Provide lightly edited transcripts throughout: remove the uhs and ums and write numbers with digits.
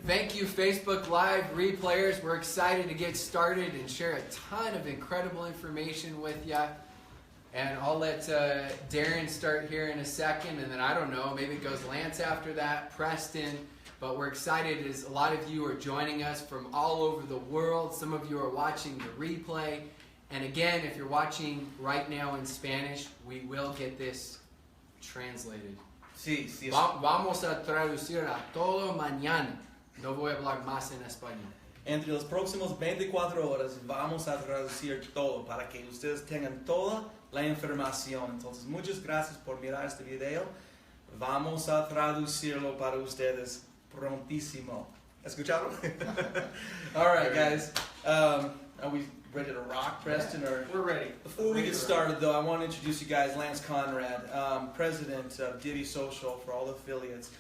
Thank you, Facebook Live replayers. We're excited to get started and share a ton of incredible information with you. And I'll let Darren start here in a second, and then I don't know, maybe it goes Lance after that, Preston. But we're excited as a lot of you are joining us from all over the world. Some of you are watching the replay. And again, if you're watching right now in Spanish, we will get this translated. Sí, sí. Vamos a traducir a todo mañana. No voy a hablar más en español. Entre los próximos 24 horas vamos a traducir todo para que ustedes tengan toda la información. Entonces, muchas gracias por mirar este video. Vamos a traducirlo para ustedes prontísimo. ¿Escucharon? All right, guys. Are we ready to rock, Preston? Yeah, or we're ready. Before we get started, though, I want to introduce you guys, Lance Conrad, president of Divvee Social for all affiliates.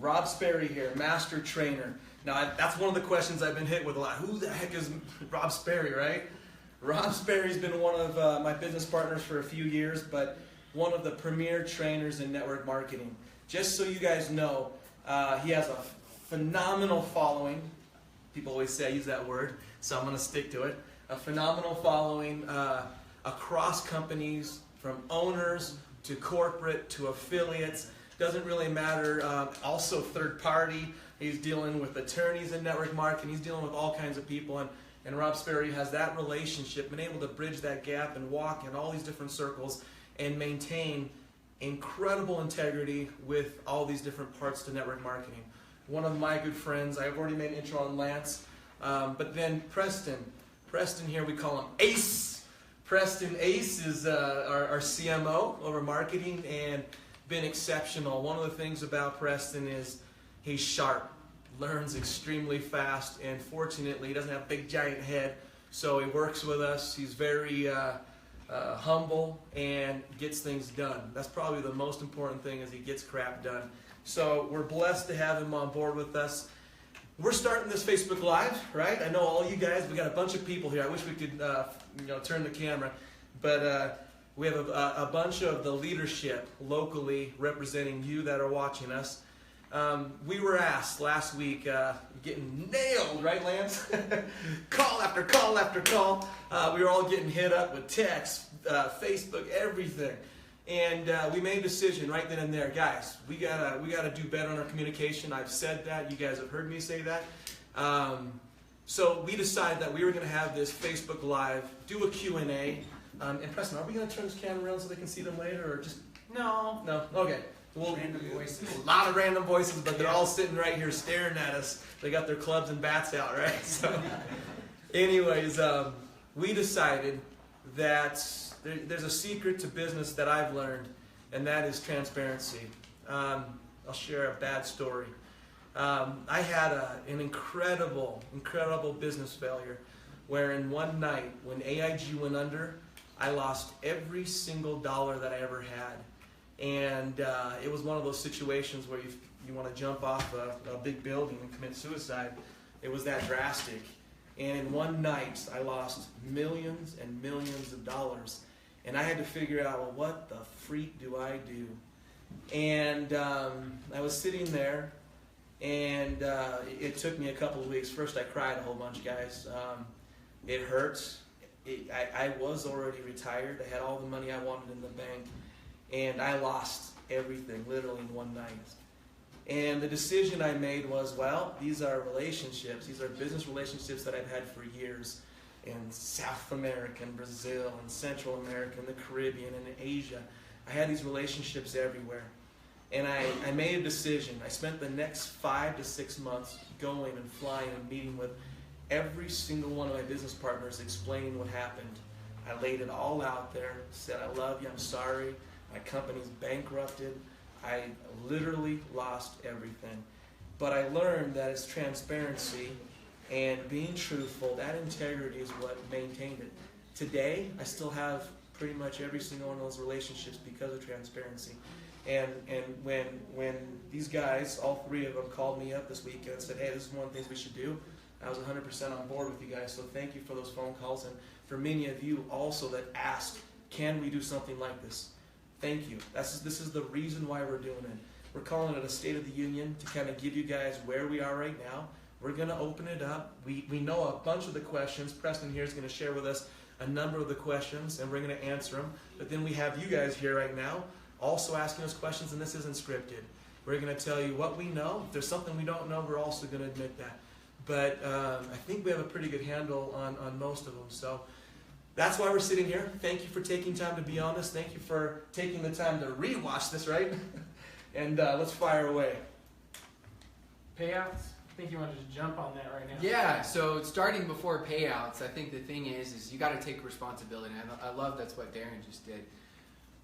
Rob Sperry here, master trainer. Now, that's one of the questions I've been hit with a lot. Who the heck is Rob Sperry, right? Rob Sperry's been one of my business partners for a few years, but one of the premier trainers in network marketing. Just so you guys know, he has a phenomenal following. People always say I use that word, so I'm going to stick to it. A phenomenal following across companies, from owners to corporate to affiliates. Doesn't really matter. Also third party. He's dealing with attorneys in network marketing. He's dealing with all kinds of people. And Rob Sperry has that relationship, been able to bridge that gap and walk in all these different circles and maintain incredible integrity with all these different parts to network marketing. One of my good friends, I've already made an intro on Lance, but then Preston here, we call him Ace. Preston Ace is our CMO over marketing and been exceptional. One of the things about Preston is he's sharp, learns extremely fast, and fortunately he doesn't have a big giant head, so he works with us. He's very humble and gets things done. That's probably the most important thing, is he gets crap done. So we're blessed to have him on board with us. We're starting this Facebook Live, right? I know all you guys, we got a bunch of people here. I wish we could turn the camera, but we have a bunch of the leadership locally representing you that are watching us. We were asked last week, getting nailed, right, Lance? Call after call after call. We were all getting hit up with texts, Facebook, everything. And we made a decision right then and there, guys. We gotta do better on our communication. I've said that. You guys have heard me say that. So we decided that we were going to have this Facebook Live, do a Q&A. And Preston, are we going to turn this camera around so they can see them later, or just no? Okay. Well, Random voices. A lot of random voices, but they're all sitting right here staring at us. They got their clubs and bats out, right? So, anyways, we decided that there's a secret to business that I've learned, and that is transparency. I'll share a bad story. I had an incredible business failure, where in one night, when AIG went under, I lost every single dollar that I ever had. And it was one of those situations where you want to jump off a big building and commit suicide. It was that drastic. And in one night, I lost millions and millions of dollars. And I had to figure out, well, what the freak do I do? And I was sitting there, and it took me a couple of weeks. First, I cried a whole bunch, guys. It hurts. I was already retired. I had all the money I wanted in the bank. And I lost everything, literally in one night. And the decision I made was, well, these are relationships. These are business relationships that I've had for years in South America, and Brazil, and Central America, and the Caribbean, and in Asia. I had these relationships everywhere. And I made a decision. I spent the next 5 to 6 months going and flying and meeting with every single one of my business partners, explaining what happened. I laid it all out there, said, I love you, I'm sorry. My company's bankrupted. I literally lost everything. But I learned that it's transparency and being truthful, that integrity is what maintained it. Today, I still have pretty much every single one of those relationships because of transparency. And when these guys, all three of them, called me up this weekend and said, hey, this is one of the things we should do, I was 100% on board with you guys. So thank you for those phone calls. And for many of you also that asked, can we do something like this? Thank you. This is the reason why we're doing it. We're calling it a State of the Union to kind of give you guys where we are right now, We're going to open it up. We know a bunch of the questions. Preston here is going to share with us a number of the questions, and we're going to answer them. But then we have you guys here right now also asking us questions, and this isn't scripted. We're going to tell you what we know. If there's something we don't know, we're also going to admit that. But I think we have a pretty good handle on most of them. So that's why we're sitting here. Thank you for taking time to be on this. Thank you for taking the time to rewatch this, right? And let's fire away. Payouts? I think you wanted to jump on that right now. Yeah, so starting before payouts, I think the thing is you got to take responsibility. I love that's what Darren just did.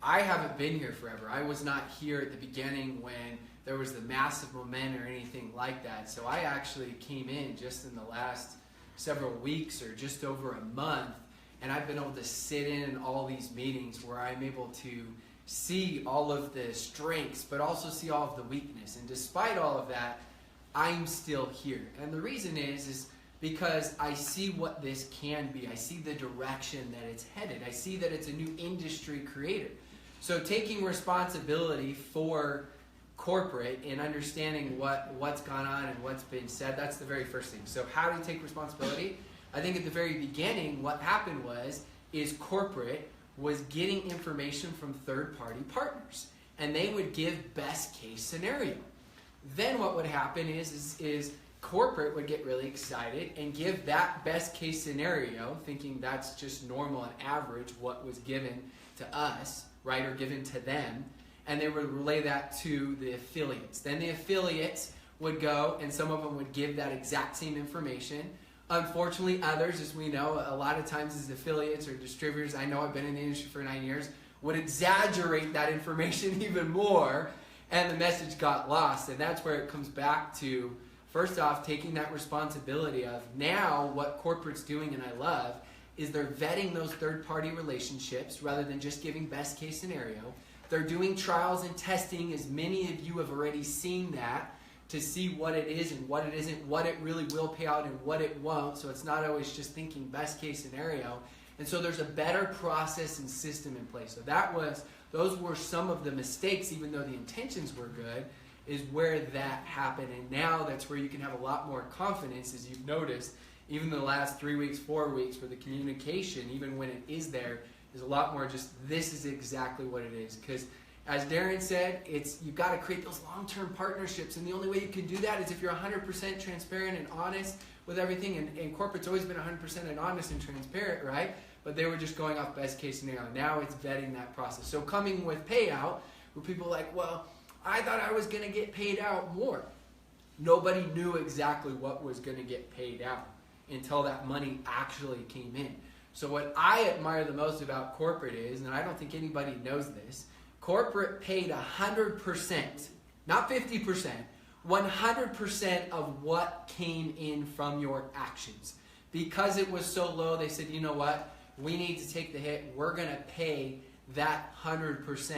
I haven't been here forever. I was not here at the beginning when there was the massive momentum or anything like that. So I actually came in just in the last several weeks or just over a month, and I've been able to sit in all these meetings where I'm able to see all of the strengths, but also see all of the weakness. And despite all of that, I'm still here. And the reason is because I see what this can be. I see the direction that it's headed. I see that it's a new industry created. So taking responsibility for corporate and understanding what's gone on and what's been said, that's the very first thing. So how do you take responsibility? I think at the very beginning, what happened is corporate was getting information from third-party partners, and they would give best case scenario. Then what would happen is corporate would get really excited and give that best case scenario, thinking that's just normal and average what was given to us, right, or given to them, and they would relay that to the affiliates. Then the affiliates would go, and some of them would give that exact same information. Unfortunately, others, as we know, a lot of times as affiliates or distributors, I know I've been in the industry for 9 years, would exaggerate that information even more, and the message got lost. And that's where it comes back to, first off, taking that responsibility of now what corporate's doing, and I love, is they're vetting those third-party relationships rather than just giving best case scenario. They're doing trials and testing, as many of you have already seen that, to see what it is and what it isn't, what it really will pay out and what it won't. So it's not always just thinking best case scenario. And so there's a better process and system in place. So those were some of the mistakes, even though the intentions were good, is where that happened. And now that's where you can have a lot more confidence, as you've noticed, even the last 3 weeks, 4 weeks, where the communication, even when it is there, is a lot more just, this is exactly what it is. Because as Darren said, you've got to create those long-term partnerships, and the only way you can do that is if you're 100% transparent and honest with everything, and corporate's always been 100% and honest and transparent, right? But they were just going off best case scenario. Now it's vetting that process. So coming with payout, where people are like, well, I thought I was going to get paid out more. Nobody knew exactly what was going to get paid out until that money actually came in. So what I admire the most about corporate is, and I don't think anybody knows this, corporate paid 100%, not 50%, 100% of what came in from your actions. Because it was so low, they said, you know what? We need to take the hit. We're going to pay that 100%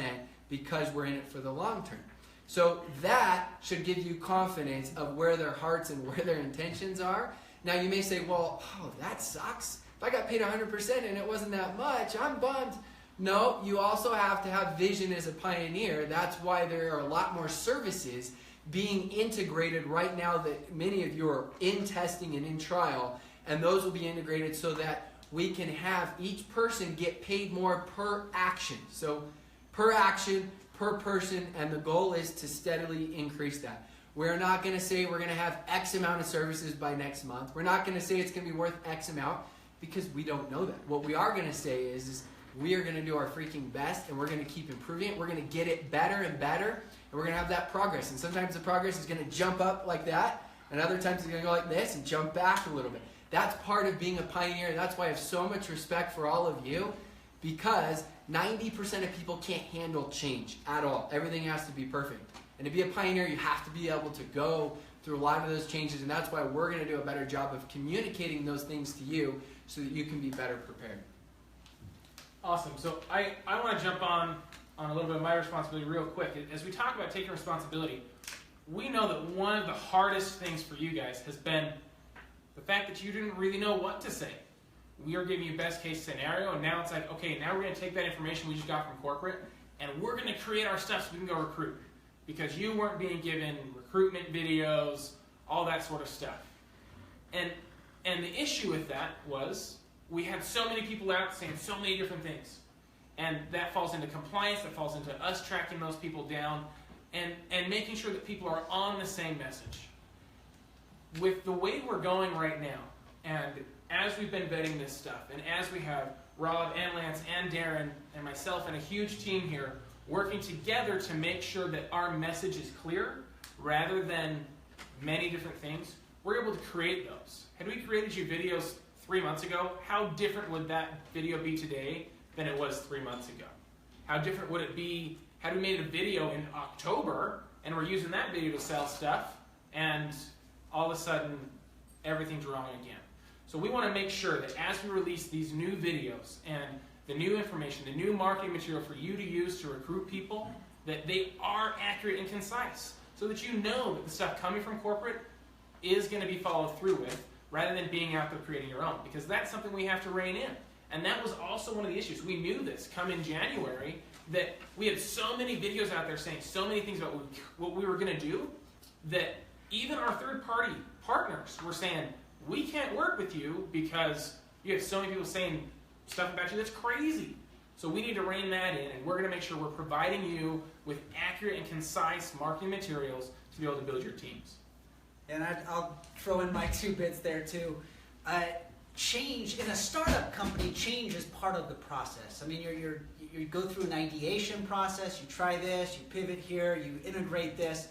because we're in it for the long term. So that should give you confidence of where their hearts and where their intentions are. Now you may say, well, that sucks. If I got paid 100% and it wasn't that much, I'm bummed. No, you also have to have vision as a pioneer. That's why there are a lot more services being integrated right now that many of you are in testing and in trial, and those will be integrated so that we can have each person get paid more per action. So per action, per person, and the goal is to steadily increase that. We're not going to say we're going to have X amount of services by next month. We're not going to say it's going to be worth X amount because we don't know that. What we are going to say is we are going to do our freaking best, and we're going to keep improving it. We're going to get it better and better, and we're going to have that progress. And sometimes the progress is going to jump up like that, and other times it's going to go like this and jump back a little bit. That's part of being a pioneer, and that's why I have so much respect for all of you, because 90% of people can't handle change at all. Everything has to be perfect. And to be a pioneer, you have to be able to go through a lot of those changes, and that's why we're going to do a better job of communicating those things to you so that you can be better prepared. Awesome. So I want to jump on a little bit of my responsibility real quick. As we talk about taking responsibility, we know that one of the hardest things for you guys has been the fact that you didn't really know what to say. We are giving you best case scenario, and now it's like, okay, now we're going to take that information we just got from corporate, and we're going to create our stuff so we can go recruit. Because you weren't being given recruitment videos, all that sort of stuff. And the issue with that was we had so many people out saying so many different things. And that falls into compliance, that falls into us tracking those people down and making sure that people are on the same message. With the way we're going right now, and as we've been vetting this stuff, and as we have Rob and Lance and Darren and myself and a huge team here working together to make sure that our message is clear rather than many different things, we're able to create those. Had we created you videos 3 months ago, how different would that video be today than it was 3 months ago? How different would it be had we made a video in October and we're using that video to sell stuff and all of a sudden everything's wrong again? So we want to make sure that as we release these new videos and the new information, the new marketing material for you to use to recruit people, that they are accurate and concise so that you know that the stuff coming from corporate is going to be followed through with rather than being out there creating your own, because that's something we have to rein in. And that was also one of the issues. We knew this come in January, that we had so many videos out there saying so many things about what we were going to do, that even our third-party partners were saying, we can't work with you because you have so many people saying stuff about you that's crazy. So we need to rein that in, and we're going to make sure we're providing you with accurate and concise marketing materials to be able to build your teams. And I'll throw in my 2 bits there too. Change in a startup company, change is part of the process. I mean, you go through an ideation process, you try this, you pivot here, you integrate this.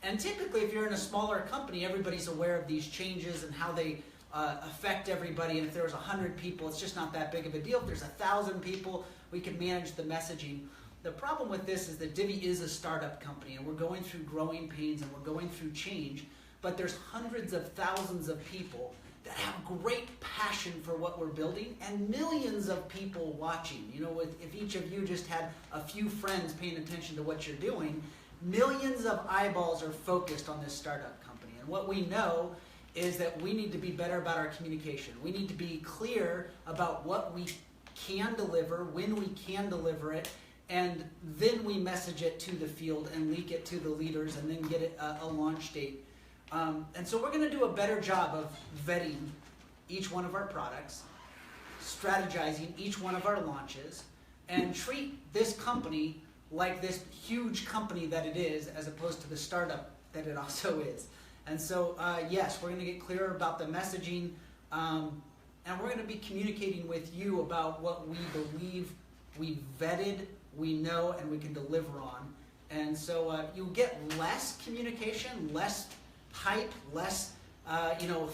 And typically, if you're in a smaller company, everybody's aware of these changes and how they affect everybody. And if there was 100 people, it's just not that big of a deal. If there's 1,000 people, we can manage the messaging. The problem with this is that Divvee is a startup company, and we're going through growing pains and we're going through change. But there's hundreds of thousands of people that have great passion for what we're building, and millions of people watching. You know, if each of you just had a few friends paying attention to what you're doing, millions of eyeballs are focused on this startup company. And what we know is that we need to be better about our communication. We need to be clear about what we can deliver, when we can deliver it, and then we message it to the field and leak it to the leaders and then get it a launch date. And so we're going to do a better job of vetting each one of our products, strategizing each one of our launches, and treat this company like this huge company that it is, as opposed to the startup that it also is. And so, yes, we're going to get clearer about the messaging, and we're going to be communicating with you about what we believe we vetted, we know, and we can deliver on. And so you get less communication, less hype, less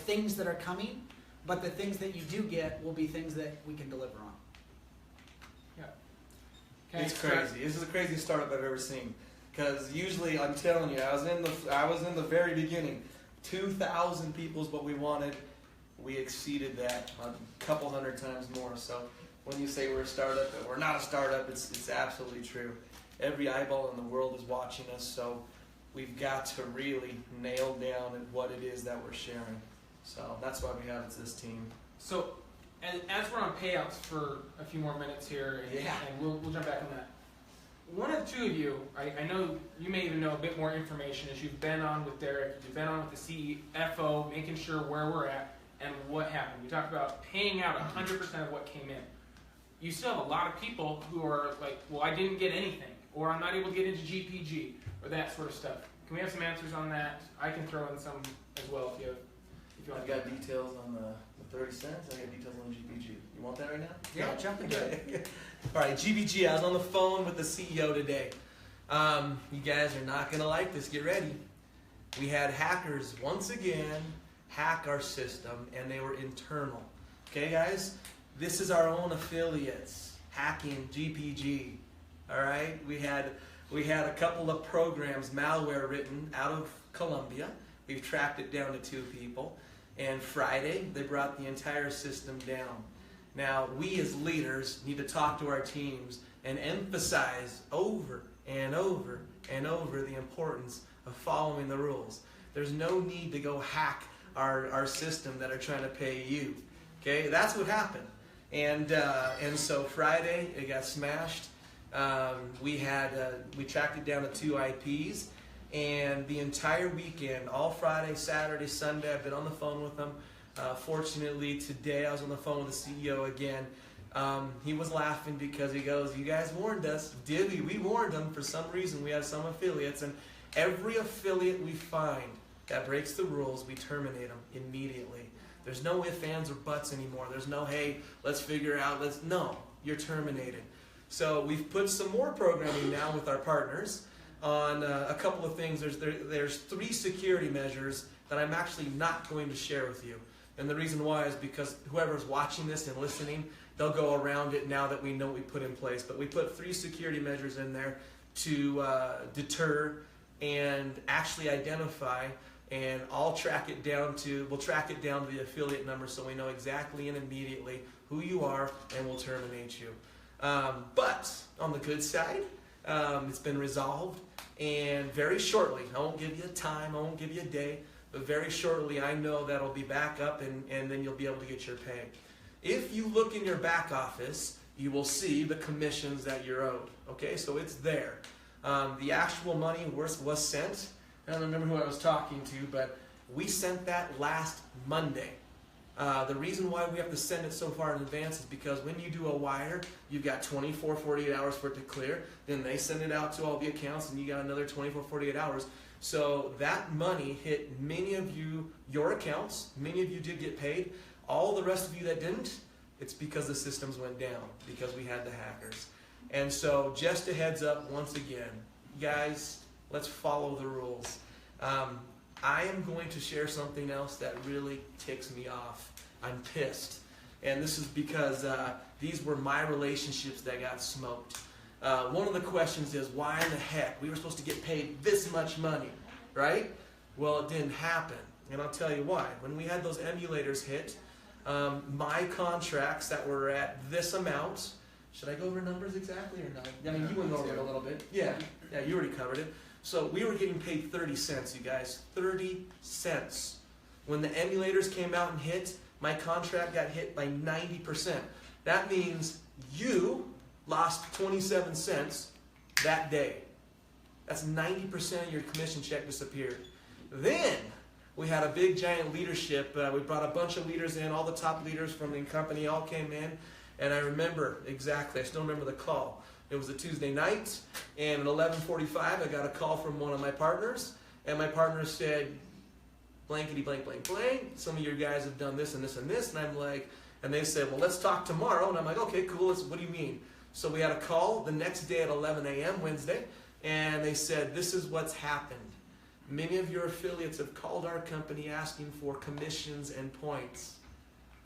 things that are coming, but the things that you do get will be things that we can deliver on. Yeah. Okay, it's crazy. This is the craziest startup I've ever seen. Because usually, I'm telling you, I was in the very beginning. 2,000 people is what we wanted. We exceeded that a couple hundred times more. So when you say we're a startup, but we're not a startup, it's absolutely true. Every eyeball in the world is watching us. So we've got to really nail down at what it is that we're sharing. So that's why we have this team. So, and as we're on payouts for a few more minutes here, and we'll jump back on that. One of the two of you, I know you may even know a bit more information as you've been on with Derek, you've been on with the CFO, making sure where we're at and what happened. We talked about paying out 100% of what came in. You still have a lot of people who are like, well, I didn't get anything, or I'm not able to get into GPG, or that sort of stuff. Can we have some answers on that? I can throw in some as well if you want. I've got details on the 30 cents. I got details on the GPG. You want that right now? Yeah, jump into it. All right, GPG. I was on the phone with the CEO today. You guys are not going to like this. Get ready. We had hackers once again hack our system, and they were internal. Okay, guys? This is our own affiliates hacking GPG. All right? We had a couple of programs, malware written out of Colombia. We've tracked it down to 2 people. And Friday, they brought the entire system down. Now, we as leaders need to talk to our teams and emphasize over and over and over the importance of following the rules. There's no need to go hack our system that are trying to pay you. Okay, that's what happened. And so Friday, it got smashed. We tracked it down to 2 IPs. And the entire weekend, all Friday, Saturday, Sunday, I've been on the phone with them. Fortunately, today I was on the phone with the CEO again. He was laughing because he goes, "You guys warned us. Divvee, we warned them. For some reason, we have some affiliates, and every affiliate we find that breaks the rules, we terminate them immediately. There's no ifs, ands, or buts anymore. There's no, hey, let's figure out, no, you're terminated." So we've put some more programming now with our partners on a couple of things. There's 3 security measures that I'm actually not going to share with you. And the reason why is because whoever's watching this and listening, they'll go around it now that we know what we put in place. But we put 3 security measures in there to deter and actually identify, and we'll track it down to the affiliate number so we know exactly and immediately who you are, and we'll terminate you. But on the good side, it's been resolved, and very shortly, I won't give you a time, I won't give you a day, but very shortly I know that'll be back up, and then you'll be able to get your pay. If you look in your back office, you will see the commissions that you're owed. Okay, so it's there. The actual money was sent. I don't remember who I was talking to, but we sent that last Monday. The reason why we have to send it so far in advance is because when you do a wire, you've got 24, 48 hours for it to clear. Then they send it out to all the accounts, and you got another 24, 48 hours. So that money hit many of you, your accounts. Many of you did get paid. All the rest of you that didn't, it's because the systems went down, because we had the hackers. And so just a heads up once again, guys, let's follow the rules. I am going to share something else that really ticks me off. I'm pissed. And this is because these were my relationships that got smoked. One of the questions is, why in the heck? We were supposed to get paid this much money, right? Well, it didn't happen. And I'll tell you why. When we had those emulators hit, my contracts that were at this amount, should I go over numbers exactly or not? I mean, you went over it a little bit. Yeah, you already covered it. So we were getting paid 30 cents, you guys. 30 cents. When the emulators came out and hit, my contract got hit by 90%. That means you lost 27 cents that day. That's 90% of your commission check disappeared. Then we had a big giant leadership. We brought a bunch of leaders in. All the top leaders from the company all came in. And I remember exactly, I still remember the call. It was a Tuesday night, and at 11:45, I got a call from one of my partners, and my partner said, blankety blank blank blank, some of your guys have done this and this and this, and I'm like, and they said, well, let's talk tomorrow, and I'm like, okay, cool, what do you mean? So we had a call the next day at 11 a.m. Wednesday, and they said, this is what's happened. Many of your affiliates have called our company asking for commissions and points.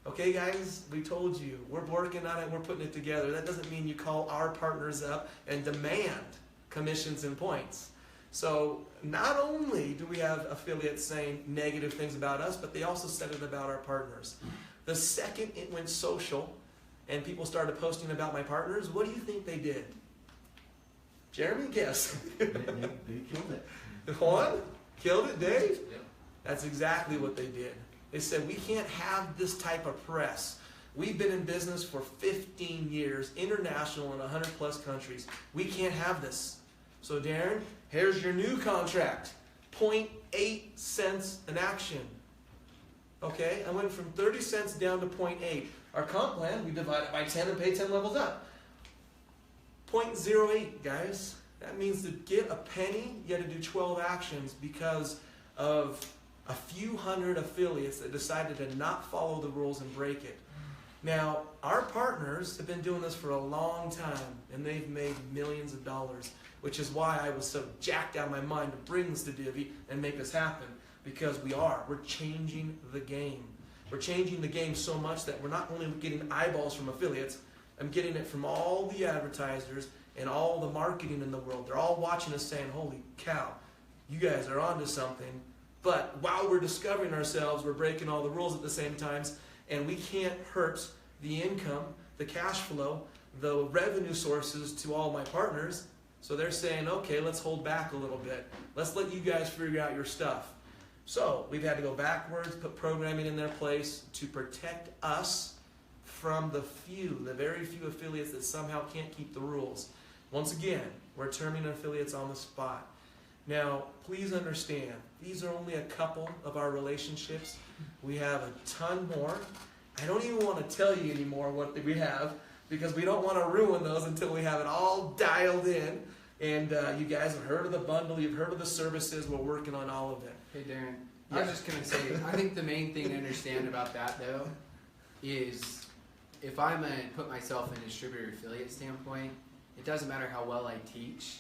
Okay, guys, we told you. We're working on it. We're putting it together. That doesn't mean you call our partners up and demand commissions and points. So not only do we have affiliates saying negative things about us, but they also said it about our partners. The second it went social and people started posting about my partners, what do you think they did? Jeremy, guess. They killed it. Juan? Killed it, Dave? Yep. That's exactly what they did. They said, we can't have this type of press. We've been in business for 15 years, international in 100 plus countries. We can't have this. So Darren, here's your new contract. 0.8 cents an action. Okay, I went from 30 cents down to 0.8. Our comp plan, we divide it by 10 and pay 10 levels up. 0.08, guys. That means to get a penny, you had to do 12 actions because of a few hundred affiliates that decided to not follow the rules and break it. Now, our partners have been doing this for a long time, and they've made millions of dollars, which is why I was so jacked out of my mind to bring this to Divvee and make this happen, because we're changing the game. We're changing the game so much that we're not only getting eyeballs from affiliates, I'm getting it from all the advertisers and all the marketing in the world. They're all watching us saying, holy cow, you guys are onto something. But while we're discovering ourselves, we're breaking all the rules at the same time, and we can't hurt the income, the cash flow, the revenue sources to all my partners. So they're saying, okay, let's hold back a little bit. Let's let you guys figure out your stuff. So we've had to go backwards, put programming in their place to protect us from the very few affiliates that somehow can't keep the rules. Once again, we're terminating affiliates on the spot. Now, please understand, these are only a couple of our relationships. We have a ton more. I don't even want to tell you anymore what we have because we don't want to ruin those until we have it all dialed in. And you guys have heard of the bundle, you've heard of the services, we're working on all of it. Hey Darren, I was just gonna say, I think the main thing to understand about that though is if I'm gonna put myself in a distributor affiliate standpoint, it doesn't matter how well I teach.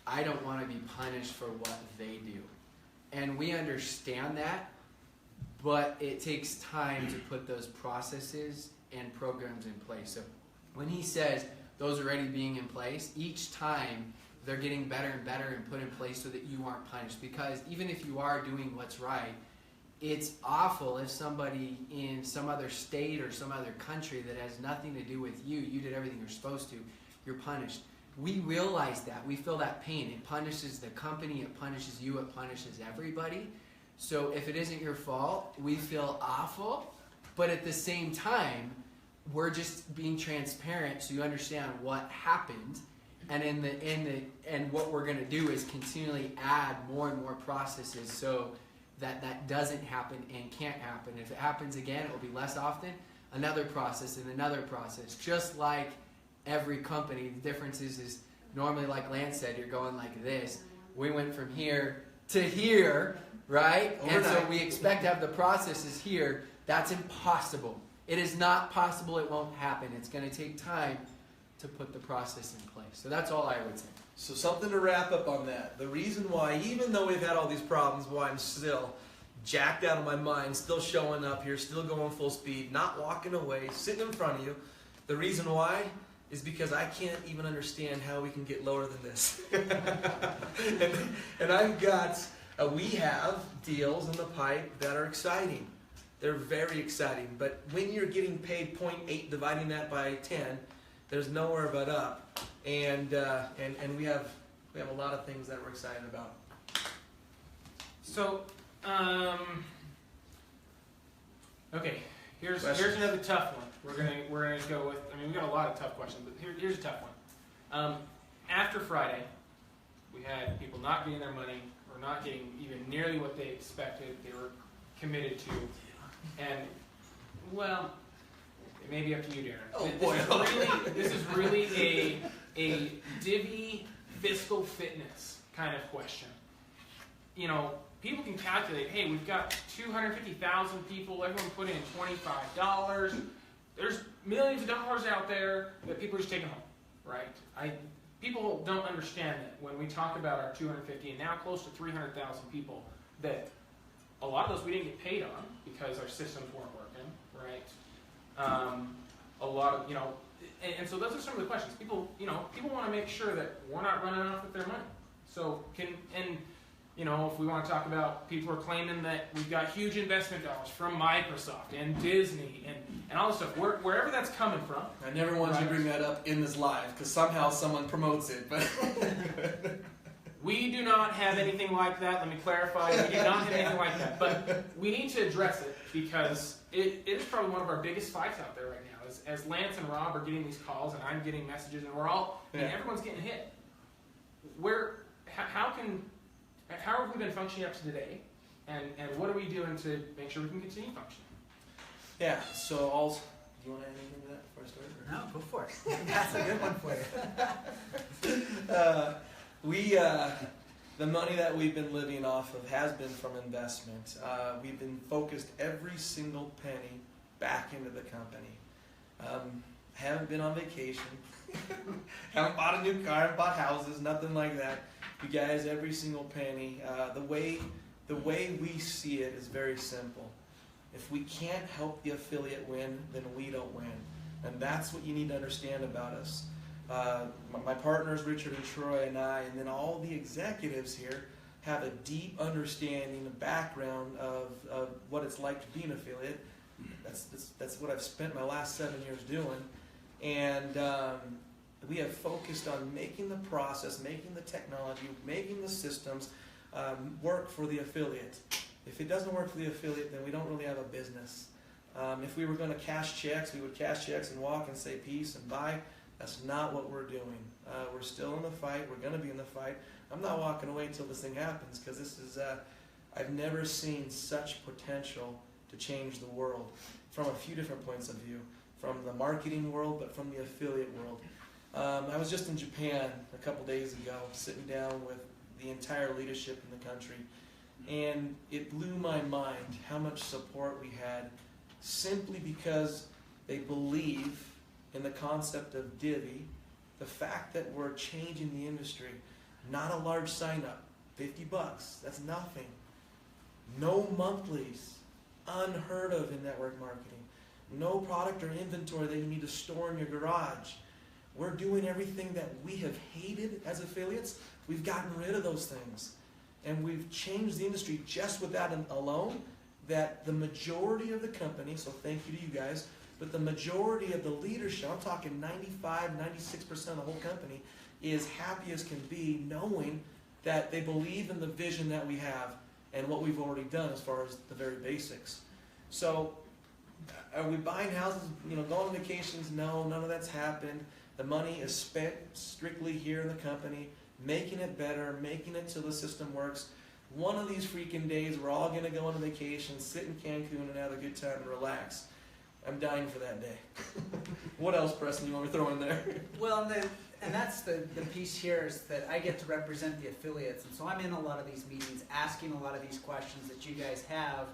I don't want to be punished for what they do. And we understand that, but it takes time to put those processes and programs in place. So when he says those are already being in place, each time they're getting better and better and put in place so that you aren't punished. Because even if you are doing what's right, it's awful if somebody in some other state or some other country that has nothing to do with you, you did everything you're supposed to, you're punished. We realize that. We feel that pain. It punishes the company, it punishes you, it punishes everybody. So if it isn't your fault, we feel awful. But at the same time, we're just being transparent so you understand what happened. And and what we're going to do is continually add more and more processes so that doesn't happen and can't happen. If it happens again, it will be less often. Another process and another process. Just like every company, the difference is normally, like Lance said, you're going like this. We went from here to here, right? And so we expect to have the processes here. That's impossible. It is not possible. It won't happen. It's going to take time to put the process in place. So that's all I would say. So something to wrap up on that. The reason why, even though we've had all these problems, why I'm still jacked out of my mind, still showing up here, still going full speed, not walking away, sitting in front of you. The reason why is because I can't even understand how we can get lower than this. and I've got, we have deals in the pipe that are exciting. They're very exciting. But when you're getting paid 0.8, dividing that by 10, there's nowhere but up. And we have a lot of things that we're excited about. So, okay, here's another tough one. We're gonna go with. I mean, we got a lot of tough questions, but here's a tough one. After Friday, we had people not getting their money or not getting even nearly what they expected, they were committed to, and well, it may be up to you, Darren. Oh boy! This is really a Divvee fiscal fitness kind of question. You know, people can calculate, hey, we've got 250,000 people, everyone put in $25. There's millions of dollars out there that people are just taking home, right? People don't understand that when we talk about our 250 and now close to 300,000 people, that a lot of those we didn't get paid on because our systems weren't working, right? A lot of, and so those are some of the questions. People want to make sure that we're not running off with their money. So if we want to talk about, people are claiming that we've got huge investment dollars from Microsoft and Disney and all this stuff, wherever that's coming from. I never wanted to bring that up in this live because somehow someone promotes it. But we do not have anything like that. Let me clarify. We do not have anything like that. But we need to address it because it is probably one of our biggest fights out there right now. As Lance and Rob are getting these calls and I'm getting messages and we're all, and everyone's getting hit. How have we been functioning up to today, and what are we doing to make sure we can continue functioning? Yeah, so also, do you want to add anything to that before I start? No, go for it. That's a good one for you. The money that we've been living off of has been from investment. We've been focused every single penny back into the company. Haven't been on vacation. Haven't bought a new car, haven't bought houses, nothing like that. You guys, every single penny. The way we see it is very simple. If we can't help the affiliate win, then we don't win. And that's what you need to understand about us. My partners, Richard and Troy, and I, and then all the executives here have a deep understanding, a background of what it's like to be an affiliate. That's what I've spent my last 7 years doing. And we have focused on making the process, making the technology, making the systems work for the affiliate. If it doesn't work for the affiliate, then we don't really have a business. If we were going to cash checks, we would cash checks and walk and say peace and bye. That's not what we're doing. We're still in the fight. We're going to be in the fight. I'm not walking away until this thing happens, because this is, I've never seen such potential to change the world from a few different points of view, from the marketing world, but from the affiliate world. I was just in Japan a couple days ago, sitting down with the entire leadership in the country, and it blew my mind how much support we had, simply because they believe in the concept of Divvee, the fact that we're changing the industry. Not a large sign up, $50, that's nothing. No monthlies, unheard of in network marketing. No product or inventory that you need to store in your garage. We're doing everything that we have hated as affiliates. We've gotten rid of those things. And we've changed the industry just with that alone, that the majority of the company, so thank you to you guys, but the majority of the leadership, I'm talking 95, 96% of the whole company, is happy as can be, knowing that they believe in the vision that we have and what we've already done as far as the very basics. So, are we buying houses, going on vacations? No, none of that's happened. The money is spent strictly here in the company, making it better, making it so the system works. One of these freaking days, we're all going to go on a vacation, sit in Cancun, and have a good time and relax. I'm dying for that day. What else, Preston, you want me to throw in there? Well, and that's the piece here, is that I get to represent the affiliates. And so I'm in a lot of these meetings, asking a lot of these questions that you guys have,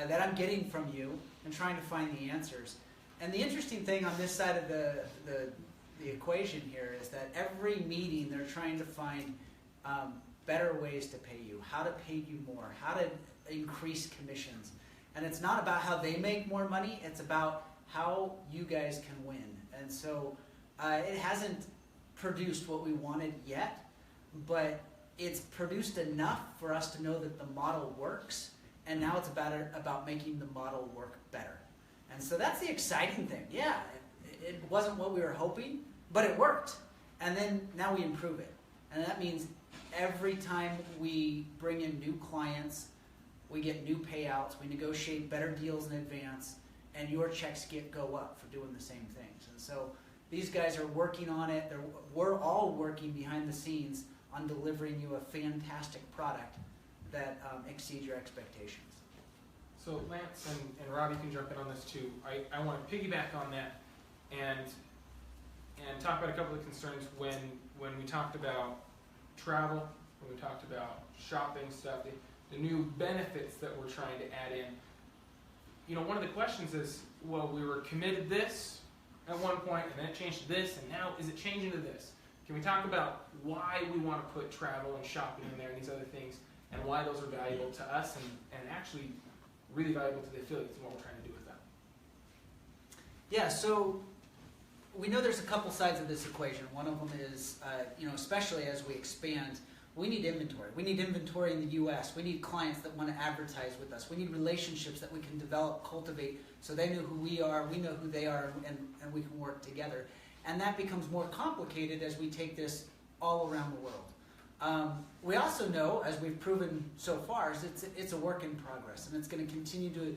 that I'm getting from you, and trying to find the answers. And the interesting thing on this side of the equation here is that every meeting they're trying to find better ways to pay you, how to pay you more, how to increase commissions. And it's not about how they make more money, it's about how you guys can win. And so it hasn't produced what we wanted yet, but it's produced enough for us to know that the model works, and now it's about making the model work better. And so that's the exciting thing. Yeah, it wasn't what we were hoping, but it worked. And then now we improve it. And that means every time we bring in new clients, we get new payouts, we negotiate better deals in advance, and your checks go up for doing the same things. And so these guys are working on it. We're all working behind the scenes on delivering you a fantastic product that exceeds your expectations. So Lance and Rob, you can jump in on this too. I want to piggyback on that and talk about a couple of concerns when we talked about travel, when we talked about shopping stuff, the new benefits that we're trying to add in. One of the questions is, well, we were committed this at one point, and then it changed to this, and now is it changing to this? Can we talk about why we want to put travel and shopping in there and these other things, and why those are valuable to us and actually really valuable to the affiliates and what we're trying to do with them? Yeah, so we know there's a couple sides of this equation. One of them is, especially as we expand, we need inventory. We need inventory in the U.S. We need clients that want to advertise with us. We need relationships that we can develop, cultivate, so they know who we are, we know who they are, and we can work together. And that becomes more complicated as we take this all around the world. We also know, as we've proven so far, is it's a work in progress, and it's going to continue to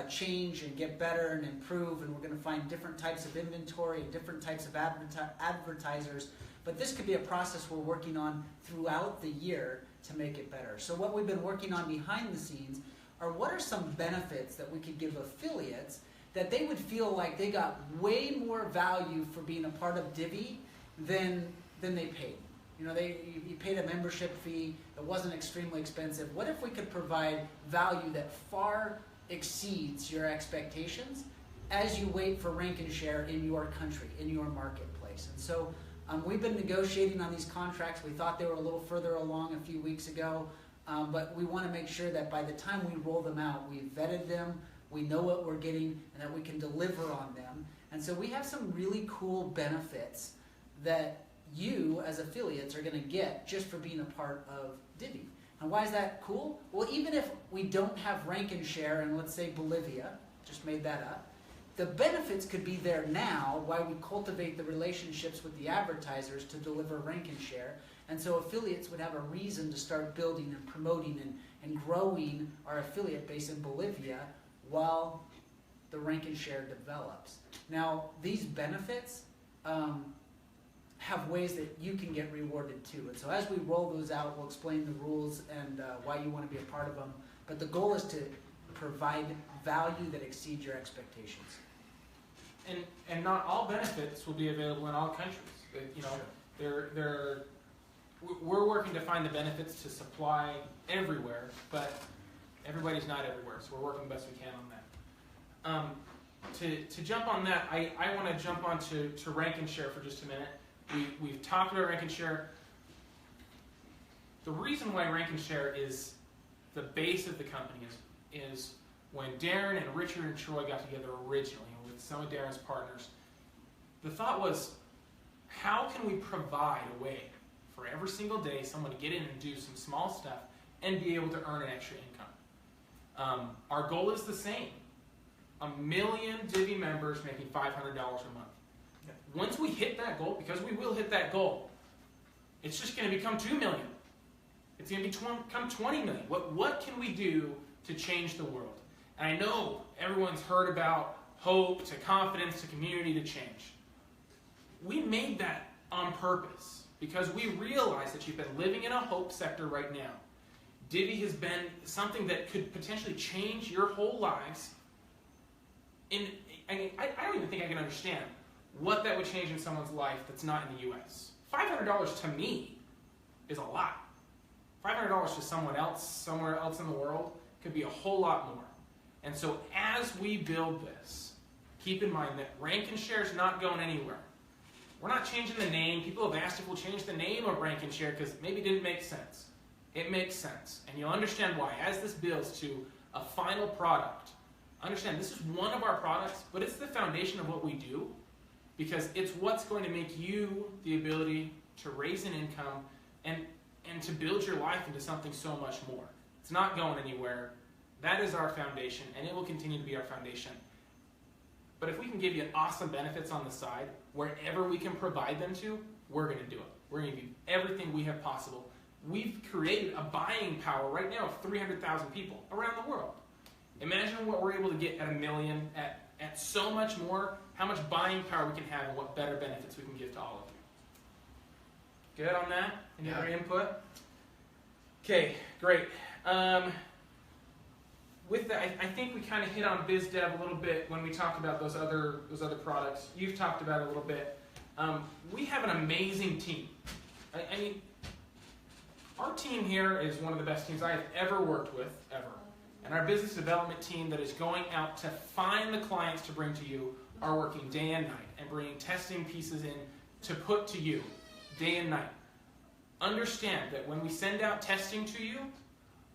change and get better and improve, and we're going to find different types of inventory and different types of advertisers. But this could be a process we're working on throughout the year to make it better. So what we've been working on behind the scenes are what are some benefits that we could give affiliates that they would feel like they got way more value for being a part of Divvee than they paid. You paid a membership fee that wasn't extremely expensive. What if we could provide value that far exceeds your expectations as you wait for rank and share in your country, in your marketplace? And so we've been negotiating on these contracts. We thought they were a little further along a few weeks ago, but we want to make sure that by the time we roll them out, we've vetted them, we know what we're getting, and that we can deliver on them. And so we have some really cool benefits that you as affiliates are going to get just for being a part of Divvee. And why is that cool? Well, even if we don't have rank and share in, let's say, Bolivia, just made that up, the benefits could be there now while we cultivate the relationships with the advertisers to deliver rank and share. And so affiliates would have a reason to start building and promoting and growing our affiliate base in Bolivia while the rank and share develops. Now, these benefits have ways that you can get rewarded too. And so as we roll those out, we'll explain the rules and why you want to be a part of them. But the goal is to provide value that exceeds your expectations. And not all benefits will be available in all countries. You know, we're working to find the benefits to supply everywhere, but everybody's not everywhere, so we're working the best we can on that. To jump on that, I want to jump on to rank and share for just a minute. We've talked about rank and share. The reason why rank and share is the base of the company is when Darren and Richard and Troy got together originally with some of Darren's partners, the thought was, how can we provide a way for every single day someone to get in and do some small stuff and be able to earn an extra income? Our goal is the same. 1 million Divvee members making $500 a month. Once we hit that goal, because we will hit that goal, it's just going to become 2 million. It's going to become 20 million. What can we do to change the world? And I know everyone's heard about hope to confidence to community to change. We made that on purpose because we realize that you've been living in a hope sector right now. Divvee has been something that could potentially change your whole lives. I don't even think I can understand what that would change in someone's life that's not in the U.S. $500 to me is a lot. $500 to someone else, somewhere else in the world, could be a whole lot more. And so as we build this, keep in mind that rank and share is not going anywhere. We're not changing the name. People have asked if we'll change the name of rank and share because maybe it didn't make sense. It makes sense. And you'll understand why. As this builds to a final product, understand this is one of our products, but it's the foundation of what we do because it's what's going to make you the ability to raise an income and to build your life into something so much more. It's not going anywhere. That is our foundation, and it will continue to be our foundation. But if we can give you awesome benefits on the side, wherever we can provide them to, we're going to do it. We're going to do everything we have possible. We've created a buying power right now of 300,000 people around the world. Imagine what we're able to get at 1 million, at so much more, how much buying power we can have and what better benefits we can give to all of you. Good on that? Any other input? Okay, great. With that, I think we kind of hit on biz dev a little bit when we talked about those other products. You've talked about it a little bit. We have an amazing team. I mean, our team here is one of the best teams I have ever worked with, ever. And our business development team that is going out to find the clients to bring to you are working day and night and bringing testing pieces in to put to you day and night. Understand that when we send out testing to you,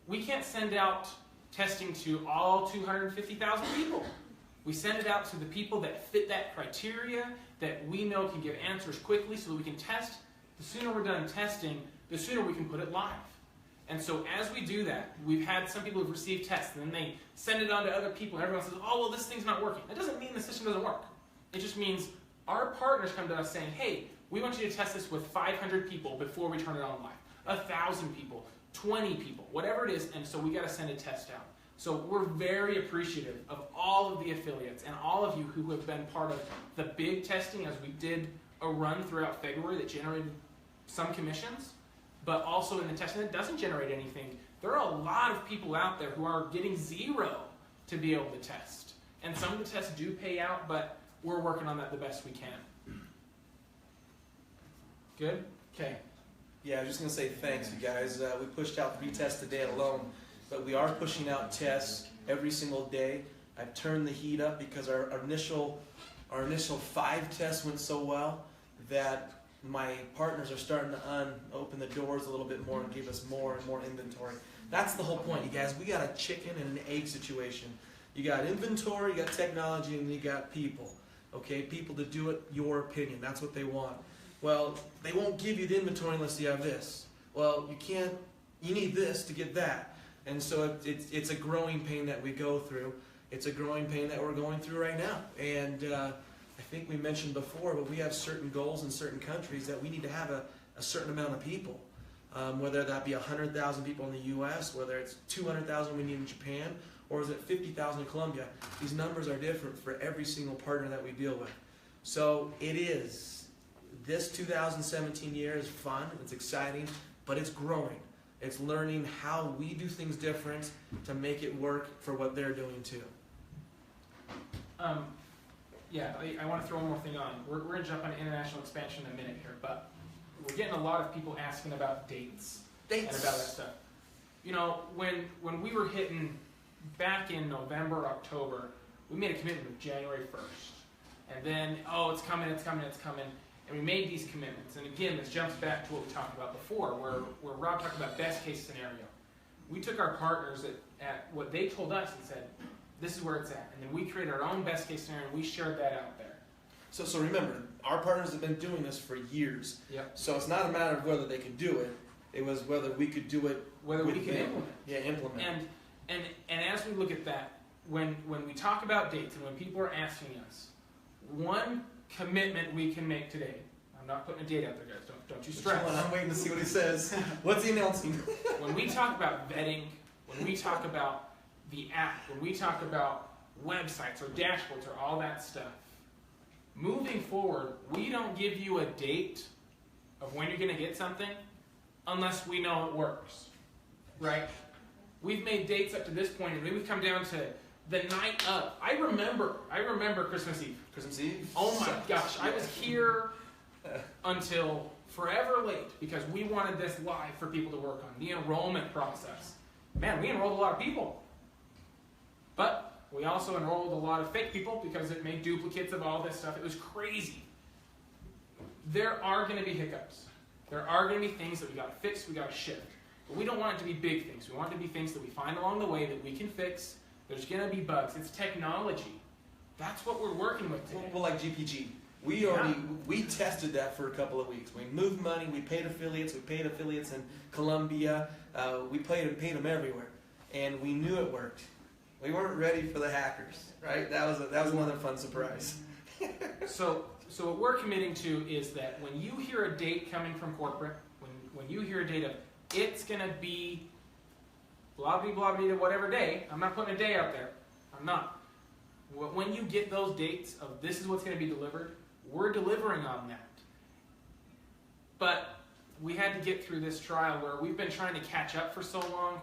we can't send out testing to all 250,000 people. We send it out to the people that fit that criteria, that we know can give answers quickly so that we can test. The sooner we're done testing, the sooner we can put it live. And so as we do that, we've had some people who've received tests, and then they send it on to other people, and everyone says, oh, well, this thing's not working. That doesn't mean the system doesn't work. It just means our partners come to us saying, hey, we want you to test this with 500 people before we turn it on live. 1,000 people, 20 people, whatever it is, and so we got to send a test out. So we're very appreciative of all of the affiliates and all of you who have been part of the big testing as we did a run throughout February that generated some commissions, but also in the testing that doesn't generate anything. There are a lot of people out there who are getting zero to be able to test. And some of the tests do pay out, but we're working on that the best we can. Good? Okay. Yeah, I was just going to say thanks, you guys. We pushed out 3 tests today alone, but we are pushing out tests every single day. I've turned the heat up because our initial 5 tests went so well that my partners are starting to open the doors a little bit more and give us more and more inventory. That's the whole point, you guys. We got a chicken and an egg situation. You got inventory, you got technology, and you got people. Okay, people to do it your opinion. That's what they want. Well, they won't give you the inventory unless you have this. Well, you need this to get that. And so it's a growing pain that we go through. It's a growing pain that we're going through right now. And I think we mentioned before, but we have certain goals in certain countries that we need to have a certain amount of people. Whether that be 100,000 people in the U.S., whether it's 200,000 we need in Japan, or is it 50,000 in Colombia. These numbers are different for every single partner that we deal with. So it is this 2017 year is fun, it's exciting, but it's growing. It's learning how we do things different to make it work for what they're doing too. Yeah, I want to throw one more thing on. We're going to jump on international expansion in a minute here, but we're getting a lot of people asking about dates. And about that stuff. You know, when we were hitting back in November, October, we made a commitment of January 1st. And then, oh, it's coming. And we made these commitments. And again, this jumps back to what we talked about before, where Rob talked about best case scenario. We took our partners at what they told us and said, this is where it's at. And then we created our own best case scenario and we shared that out there. So remember, our partners have been doing this for years. Yep. So it's not a matter of whether they could do it. It was whether we could do it. Whether we can implement. Yeah, implement. And as we look at that, when we talk about dates and when people are asking us, one commitment we can make today. I'm not putting a date out there, guys. Don't you stress. I'm waiting to see what he says. What's he announcing? When we talk about vetting, when we talk about the app, when we talk about websites or dashboards or all that stuff, moving forward, we don't give you a date of when you're going to get something unless we know it works, right? We've made dates up to this point, and we've come down to the night of. I remember Christmas Eve. Christmas Eve? Oh my gosh, I was here until forever late because we wanted this live for people to work on, the enrollment process. Man, we enrolled a lot of people. But we also enrolled a lot of fake people because it made duplicates of all this stuff. It was crazy. There are going to be hiccups. There are going to be things that we got to fix, we got to shift. But we don't want it to be big things. We want it to be things that we find along the way that we can fix. There's going to be bugs. It's technology. That's what we're working with today. Well, like GPG. We tested that for a couple of weeks. We moved money, we paid affiliates in Colombia, we paid them everywhere. And we knew it worked. We weren't ready for the hackers, right? That was another fun surprise. So what we're committing to is that when you hear a date coming from corporate, when you hear a date of it's going to be blah blah blah blah whatever day, I'm not putting a day out there. I'm not. When you get those dates of this is what's going to be delivered, we're delivering on that. But we had to get through this trial where we've been trying to catch up for so long.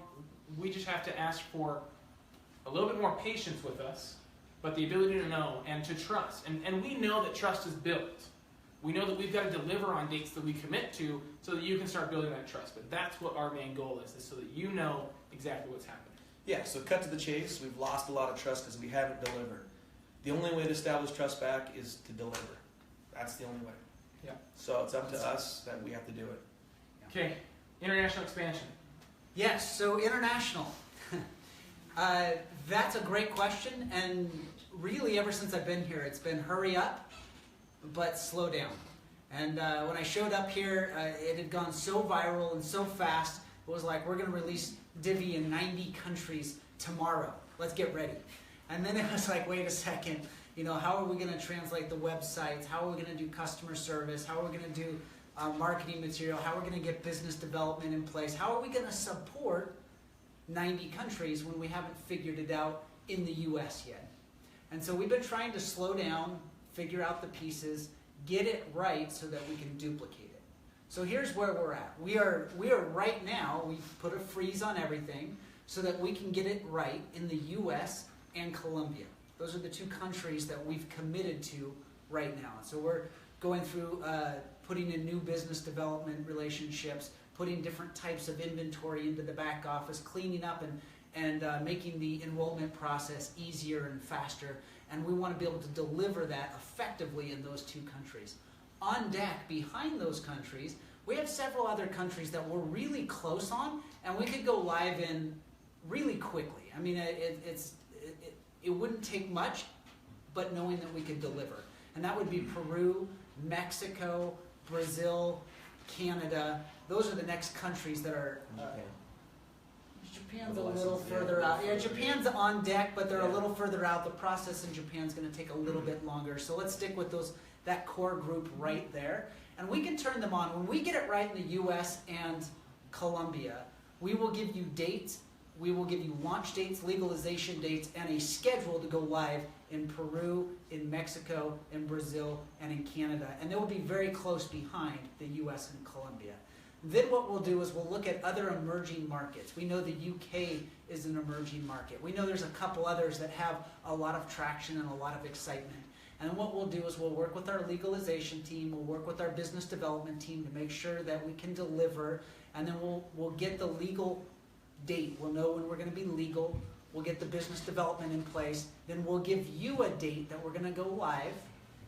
We just have to ask for a little bit more patience with us, but the ability to know and to trust. And we know that trust is built. We know that we've got to deliver on dates that we commit to so that you can start building that trust. But that's what our main goal is so that you know exactly what's happening. Yeah, so cut to the chase. We've lost a lot of trust because we haven't delivered. The only way to establish trust back is to deliver. That's the only way. Yeah. So it's up to us that we have to do it. Okay, international expansion. Yes, so international. That's a great question, and really ever since I've been here, it's been hurry up, but slow down. And when I showed up here, it had gone so viral and so fast, it was like, we're going to release Divvee in 90 countries tomorrow. Let's get ready. And then it was like, wait a second, how are we going to translate the websites? How are we going to do customer service? How are we going to do marketing material? How are we going to get business development in place? How are we going to support 90 countries when we haven't figured it out in the US yet? And so we've been trying to slow down, figure out the pieces, get it right so that we can duplicate it. So here's where we're at. We are right now, we've put a freeze on everything so that we can get it right in the US and Colombia. Those are the two countries that we've committed to right now. So we're going through putting in new business development relationships, putting different types of inventory into the back office, cleaning up and making the enrollment process easier and faster. And we want to be able to deliver that effectively in those two countries. On deck, behind those countries, we have several other countries that we're really close on, and we could go live in really quickly. I mean, it wouldn't take much, but knowing that we could deliver. And that would be Peru, Mexico, Brazil, Canada. Those are the next countries that are... Japan's a little further out. Yeah, Japan's on deck, but they're a little further out. The process in Japan's going to take a little bit longer. So let's stick with that core group right there. And we can turn them on. When we get it right in the US and Colombia, we will give you dates we will give you launch dates, legalization dates, and a schedule to go live in Peru, in Mexico, in Brazil, and in Canada. And they will be very close behind the US and Colombia. Then what we'll do is we'll look at other emerging markets. We know the UK is an emerging market. We know there's a couple others that have a lot of traction and a lot of excitement. And what we'll do is we'll work with our legalization team, we'll work with our business development team to make sure that we can deliver, and then we'll get the legal date. We'll know when we're going to be legal. We'll get the business development in place. Then we'll give you a date that we're going to go live,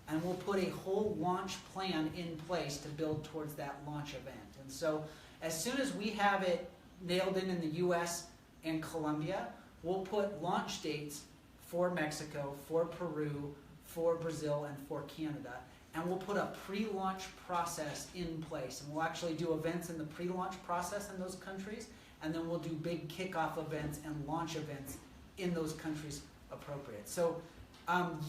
and we'll put a whole launch plan in place to build towards that launch event. And so as soon as we have it nailed in the US and Colombia, we'll put launch dates for Mexico, for Peru, for Brazil, and for Canada. And we'll put a pre-launch process in place. And we'll actually do events in the pre-launch process in those countries, and then we'll do big kickoff events and launch events in those countries appropriate. So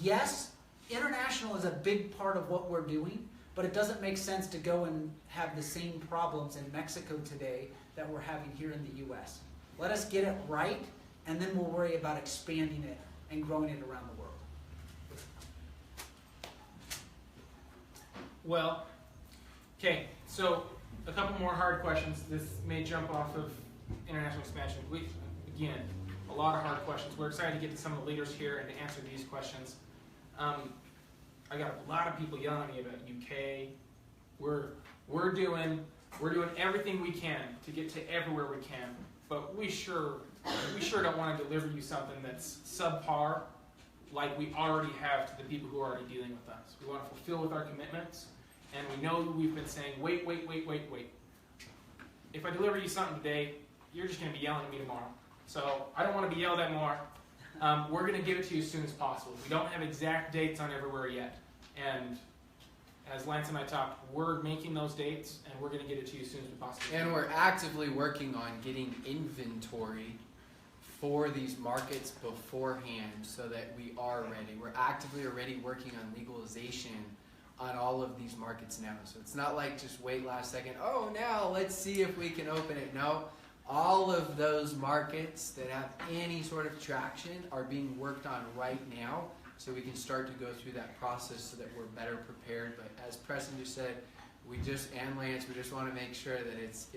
yes, international is a big part of what we're doing, but it doesn't make sense to go and have the same problems in Mexico today that we're having here in the US. Let us get it right, and then we'll worry about expanding it and growing it around the world. Well, okay, so a couple more hard questions. This may jump off of international expansion. Again, a lot of hard questions. We're excited to get to some of the leaders here and to answer these questions. I got a lot of people yelling at me about UK. We're doing everything we can to get to everywhere we can, but we sure don't want to deliver you something that's subpar, like we already have to the people who are already dealing with us. We want to fulfill with our commitments, and we know we've been saying, wait. If I deliver you something today, you're just going to be yelling at me tomorrow. So I don't want to be yelled at more. We're going to give it to you as soon as possible. We don't have exact dates on everywhere yet. And as Lance and I talked, we're making those dates, and we're going to get it to you as soon as we possibly can. And we're actively working on getting inventory for these markets beforehand so that we are ready. We're actively already working on legalization on all of these markets now. So it's not like just wait last second, oh, now let's see if we can open it. No, all of those markets that have any sort of traction are being worked on right now, so we can start to go through that process so that we're better prepared. But as Preston just said, and Lance, we just want to make sure that it's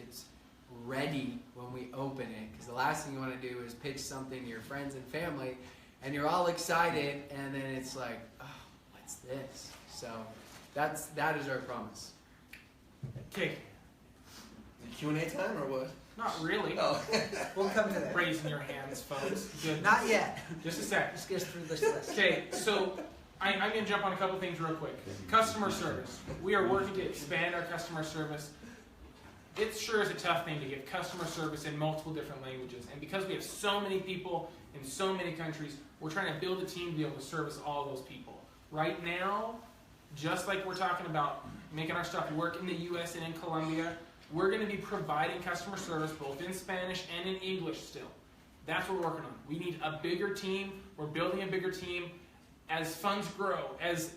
ready when we open it, because the last thing you want to do is pitch something to your friends and family, and you're all excited, and then it's like, oh, what's this? So that is our promise. Okay. Q&A time or what? Not really. Oh. We'll come to that. Raising your hands, folks. Good. Not yet. Just a sec. Let's get through this list. Okay, so I'm going to jump on a couple things real quick. Customer service. We are working to expand our customer service. It sure is a tough thing to give customer service in multiple different languages. And because we have so many people in so many countries, we're trying to build a team to be able to service all those people. Right now, just like we're talking about making our stuff work in the US and in Colombia, we're going to be providing customer service both in Spanish and in English still. That's what we're working on. We need a bigger team. We're building a bigger team. As funds grow, as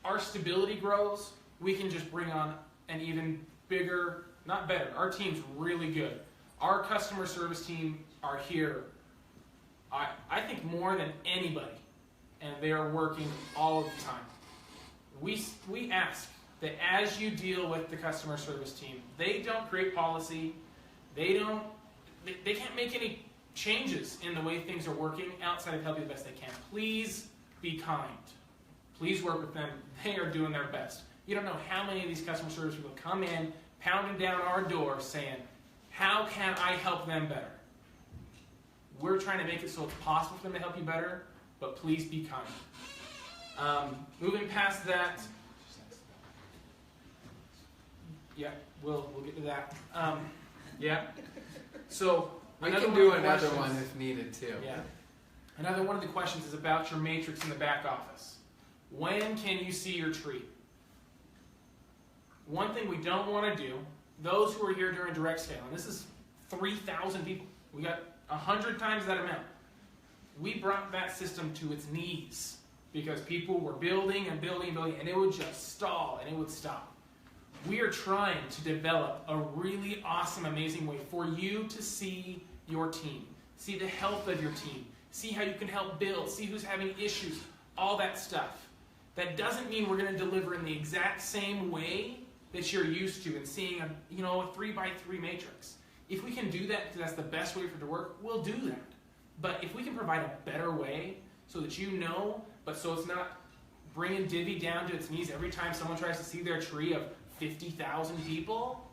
our stability grows, we can just bring on an even bigger, not better, our team's really good. Our customer service team are here, I think, more than anybody, and they are working all of the time. We ask that as you deal with the customer service team, they don't create policy, they can't make any changes in the way things are working outside of helping the best they can. Please be kind. Please work with them. They are doing their best. You don't know how many of these customer service people come in, pounding down our door saying, how can I help them better? We're trying to make it so it's possible for them to help you better, but please be kind. Moving past that, yeah, we'll get to that. Yeah. So we can do another one if needed too. Yeah. Another one of the questions is about your matrix in the back office. When can you see your tree? One thing we don't want to do, those who are here during direct scale, and this is 3,000 people. We got 100 times that amount. We brought that system to its knees because people were building and building and building, and it would just stall and it would stop. We are trying to develop a really awesome, amazing way for you to see your team, see the health of your team, see how you can help build, see who's having issues, all that stuff. That doesn't mean we're going to deliver in the exact same way that you're used to and seeing a 3x3 matrix. If we can do that because that's the best way for it to work, we'll do that. But if we can provide a better way so that but so it's not bringing Divvee down to its knees every time someone tries to see their tree of 50,000 people,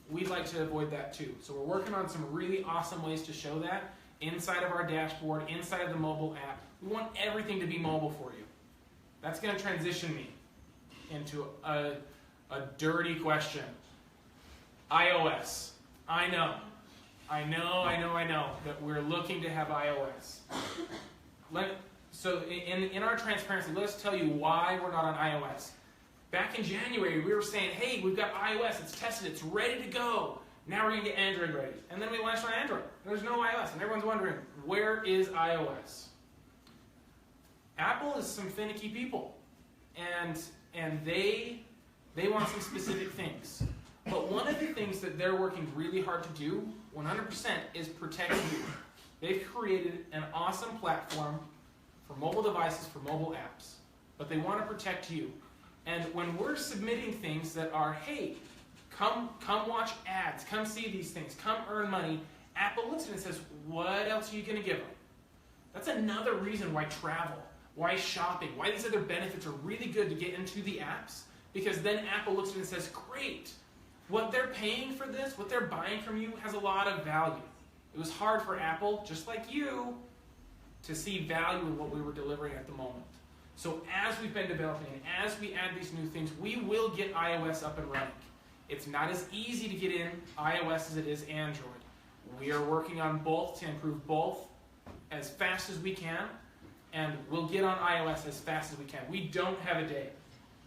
we'd like to avoid that too. So we're working on some really awesome ways to show that inside of our dashboard, inside of the mobile app. We want everything to be mobile for you. That's going to transition me into a dirty question. iOS. I know that we're looking to have iOS. So in our transparency, let's tell you why we're not on iOS. Back in January, we were saying, hey, we've got iOS, it's tested, it's ready to go. Now we're going to get Android ready. And then we launched on Android. There's no iOS, and everyone's wondering, where is iOS? Apple is some finicky people, and they want some specific things. But one of the things that they're working really hard to do, 100%, is protect you. They've created an awesome platform for mobile devices, for mobile apps, but they want to protect you. And when we're submitting things that are, hey, come watch ads, come see these things, come earn money, Apple looks at it and says, what else are you going to give them? That's another reason why travel, why shopping, why these other benefits are really good to get into the apps, because then Apple looks at it and says, great, what they're paying for this, what they're buying from you has a lot of value. It was hard for Apple, just like you, to see value in what we were delivering at the moment. So as we've been developing and as we add these new things, we will get iOS up and running. It's not as easy to get in iOS as it is Android. We are working on both to improve both as fast as we can, and we'll get on iOS as fast as we can. We don't have a day.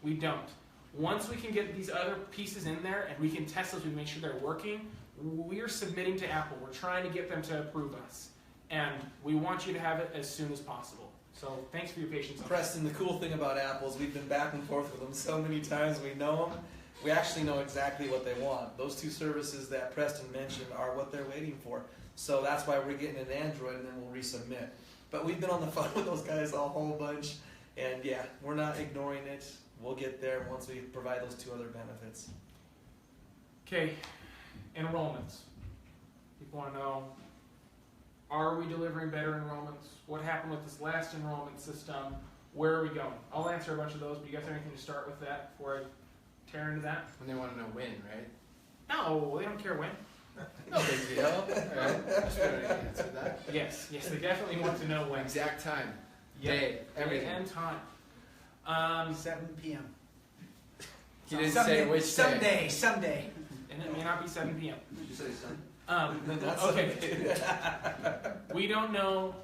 We don't. Once we can get these other pieces in there and we can test those, we make sure they're working, we're submitting to Apple. We're trying to get them to approve us. And we want you to have it as soon as possible. So thanks for your patience. Preston, the cool thing about Apple is we've been back and forth with them so many times. We know them. We actually know exactly what they want. Those two services that Preston mentioned are what they're waiting for. So that's why we're getting an Android, and then we'll resubmit. But we've been on the phone with those guys a whole bunch. And yeah, we're not ignoring it. We'll get there once we provide those two other benefits. Okay, enrollments. People want to know, are we delivering better enrollments? What happened with this last enrollment system? Where are we going? I'll answer a bunch of those, but you guys have anything to start with that before I tear into that? When they want to know when, right? No, they don't care when. No big deal. All right. Just wanted to answer that. Yes, they definitely want to know when. Exact time, Yep. day, everything. And time. 7 p.m. He didn't say which day. Someday. And it may not be 7 p.m. Did you say son? Okay. We don't know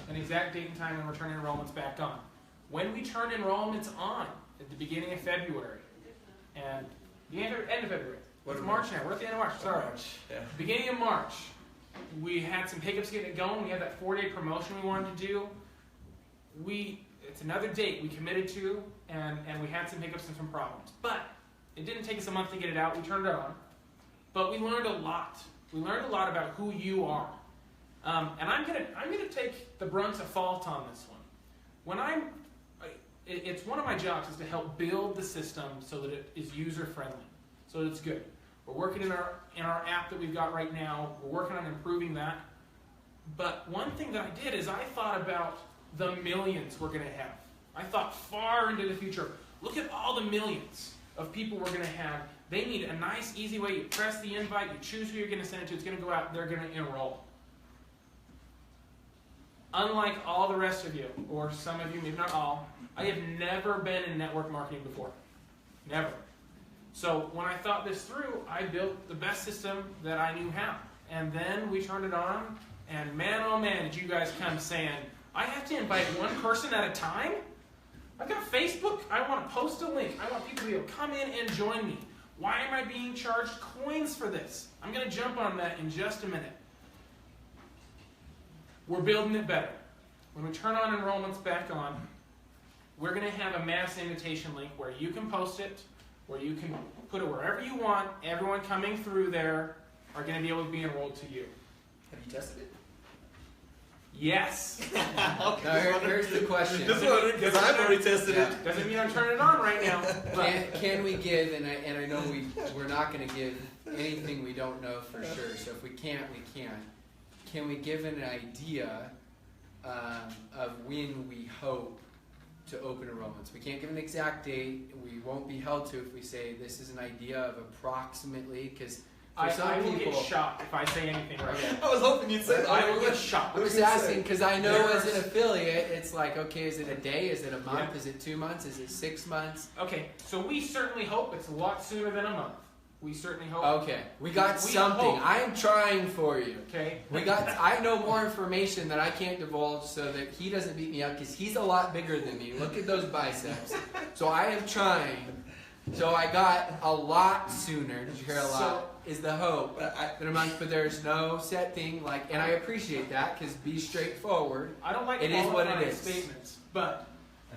an exact date and time when we're turning enrollments back on. When we turn enrollments on at the beginning of February, and the end of February. It's March now. We're at the end of March. Sorry. Yeah. Beginning of March, we had some hiccups getting it going. We had that 4-day promotion we wanted to do. It's another date we committed to, and we had some hiccups and some problems. But it didn't take us a month to get it out. We turned it on. But we learned a lot. We learned a lot about who you are. And I'm gonna take the brunt of fault on this one. It's one of my jobs is to help build the system so that it is user friendly, so that it's good. We're working in our app that we've got right now. We're working on improving that. But one thing that I did is I thought about the millions we're going to have. I thought far into the future. Look at all the millions of people we're going to have. They need a nice, easy way. You press the invite, you choose who you're going to send it to. It's going to go out, they're going to enroll. Unlike all the rest of you, or some of you, maybe not all, I have never been in network marketing before. Never. So when I thought this through, I built the best system that I knew how. And then we turned it on, and man, oh man, did you guys come saying, I have to invite one person at a time? I've got Facebook. I want to post a link. I want people to be able to come in and join me. Why am I being charged coins for this? I'm going to jump on that in just a minute. We're building it better. When we turn on enrollments back on, we're going to have a mass invitation link where you can post it, where you can put it wherever you want. Everyone coming through there are going to be able to be enrolled to you. Have you tested it? Yes. Now here's the question. Just wondering, because I've already tested Yeah. it. Doesn't mean I'm turning it on right now. But Can we give, and I know we're not going to give anything we don't know for sure, so if we can't, we can't. Can we give an idea of when we hope to open enrollments? We can't give an exact date. We won't be held to if we say this is an idea of approximately, because for some I will people... get shocked if I say anything right Okay. now. I was hoping you'd say that. I will get shocked. I'm just asking because I know as an affiliate, it's like, okay, is it a day? Is it a month? Yeah. Is it 2 months? Is it 6 months? Okay, so we certainly hope it's a lot sooner than a month. We certainly hope. Okay, we got We something. hope. I'm trying for you. Okay. I know more information that I can't divulge so that he doesn't beat me up because he's a lot bigger than me. Look at those biceps. So I am trying. So I got a lot sooner. Did you hear a lot? Is the hope in a month, but there's no set thing like, and I appreciate that because be straightforward. I don't like It is what it qualifying is. statements, but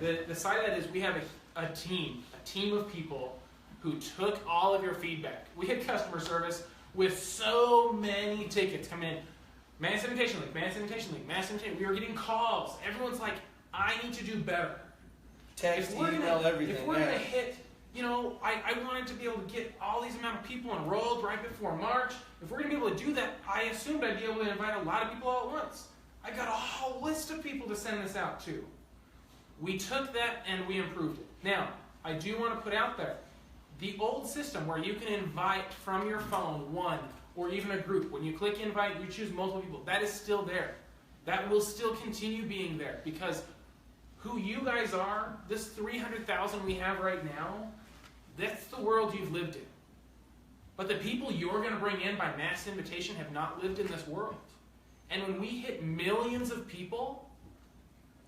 the side of that is we have a team of people who took all of your feedback. We had customer service with so many tickets come in. Mass invitation link, mass invitation link, mass invitation. We were getting calls. Everyone's like, I need to do better. Text, If we're email, gonna, everything. If we're yeah. going to hit, I wanted to be able to get all these amount of people enrolled right before March. If we're going to be able to do that, I assumed I'd be able to invite a lot of people all at once. I got a whole list of people to send this out to. We took that and we improved it. Now, I do want to put out there, the old system where you can invite from your phone one or even a group, when you click invite, you choose multiple people, that is still there. That will still continue being there because who you guys are, this 300,000 we have right now, that's the world you've lived in. But the people you're going to bring in by mass invitation have not lived in this world. And when we hit millions of people,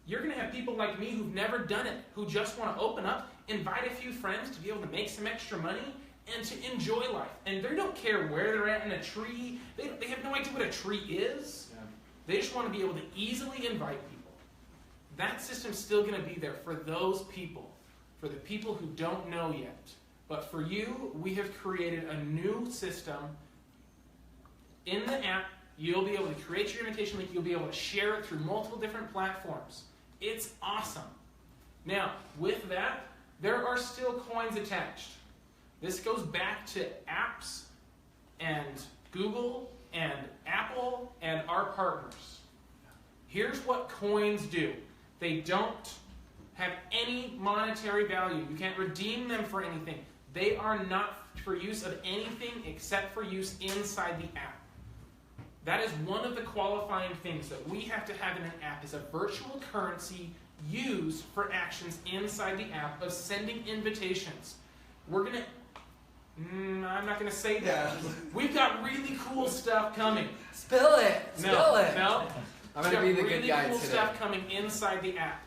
you're going to have people like me who've never done it, who just want to open up, invite a few friends to be able to make some extra money and to enjoy life. And they don't care where they're at in a tree. They have no idea what a tree is. Yeah. They just want to be able to easily invite people. That system's still going to be there for those people, for the people who don't know yet. But for you, we have created a new system. In the app, you'll be able to create your invitation link. You'll be able to share it through multiple different platforms. It's awesome. Now, with that, there are still coins attached. This goes back to apps and Google and Apple and our partners. Here's what coins do. They don't have any monetary value. You can't redeem them for anything. They are not for use of anything except for use inside the app. That is one of the qualifying things that we have to have in an app is a virtual currency used for actions inside the app of sending invitations. We're going to... I'm not going to say that. Yeah. We've got really cool stuff coming. Spill it. Spill it. No. I'm going to be the really good guy cool today. stuff coming inside the app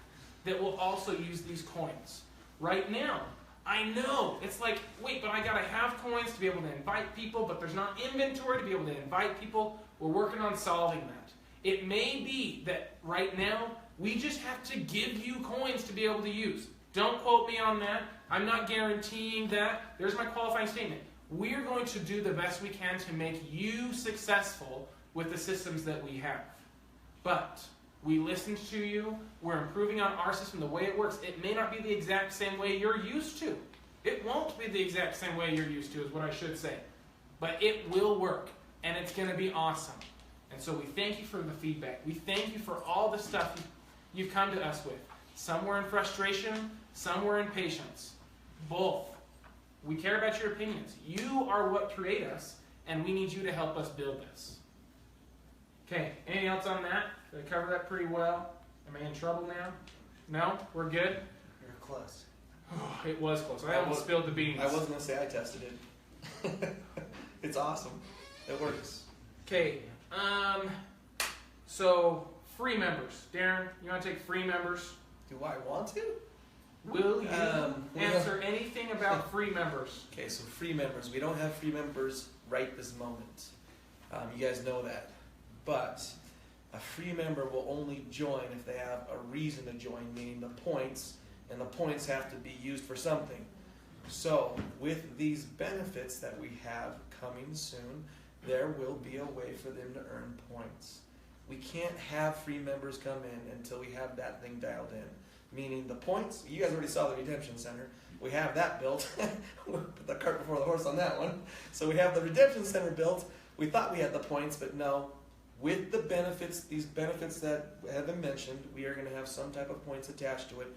that will also use these coins. Right now, I know it's like, wait, but I gotta have coins to be able to invite people, but there's not inventory to be able to invite people. We're working on solving that. It may be that right now we just have to give you coins to be able to use. Don't quote me on that. I'm not guaranteeing that. There's my qualifying statement. We're going to do the best we can to make you successful with the systems that we have. But we listened to you. We're improving on our system, the way it works. It may not be the exact same way you're used to. It won't be the exact same way you're used to, is what I should say. But it will work, and it's going to be awesome. And so we thank you for the feedback. We thank you for all the stuff you've come to us with. Some were in frustration, some were in patience. Both. We care about your opinions. You are what create us, and we need you to help us build this. Okay, anything else on that? Did I cover that pretty well? Am I in trouble now? No? We're good? You're close. It was close. I almost spilled the beans. I wasn't going to say I tested it. It's awesome. It works. Okay, so free members. Darren, you want to take free members? Do I want to? Will you answer anything about free members? Okay, so free members. We don't have free members right this moment. You guys know that. But a free member will only join if they have a reason to join, meaning the points, and the points have to be used for something. So with these benefits that we have coming soon, there will be a way for them to earn points. We can't have free members come in until we have that thing dialed in. Meaning the points, you guys already saw the redemption center. We have that built. We put the cart before the horse on that one. So we have the redemption center built. We thought we had the points, but no. With the benefits, these benefits that have been mentioned, we are going to have some type of points attached to it.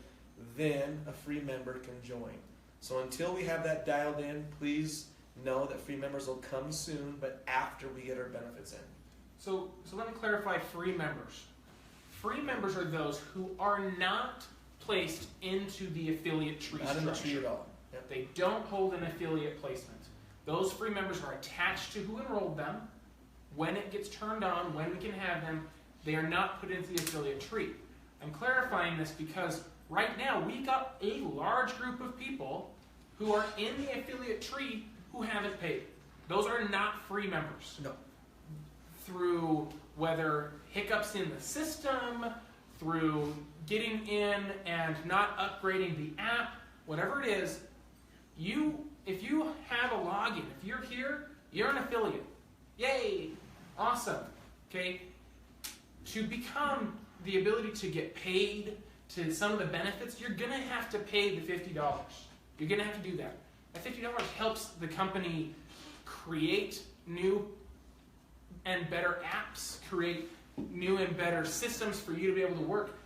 Then a free member can join. So until we have that dialed in, please know that free members will come soon, but after we get our benefits in. So let me clarify free members. Free members are those who are not placed into the affiliate tree Not structure. in the tree at all. Yep. They don't hold an affiliate placement. Those free members are attached to who enrolled them. When it gets turned on, when we can have them, they are not put into the affiliate tree. I'm clarifying this because right now we got a large group of people who are in the affiliate tree who haven't paid. Those are not free members. No. Through whether hiccups in the system, through getting in and not upgrading the app, whatever it is, if you have a login, if you're here, you're an affiliate. Yay! Awesome. Okay? To become the ability to get paid to some of the benefits, you're going to have to pay the $50. You're going to have to do that. That $50 helps the company create new and better apps, create new and better systems for you to be able to work.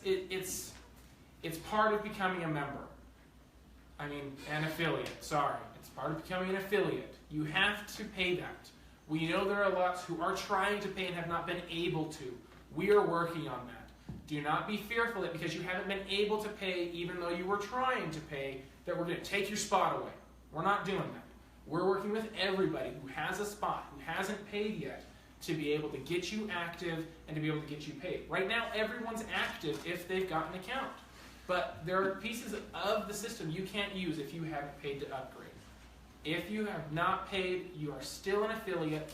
It's part of becoming a member. I mean, an affiliate, sorry. It's part of becoming an affiliate. You have to pay that. We know there are lots who are trying to pay and have not been able to. We are working on that. Do not be fearful that because you haven't been able to pay, even though you were trying to pay, that we're going to take your spot away. We're not doing that. We're working with everybody who has a spot, who hasn't paid yet, to be able to get you active and to be able to get you paid. Right now, everyone's active if they've got an account. But there are pieces of the system you can't use if you haven't paid to upgrade. If you have not paid, you are still an affiliate.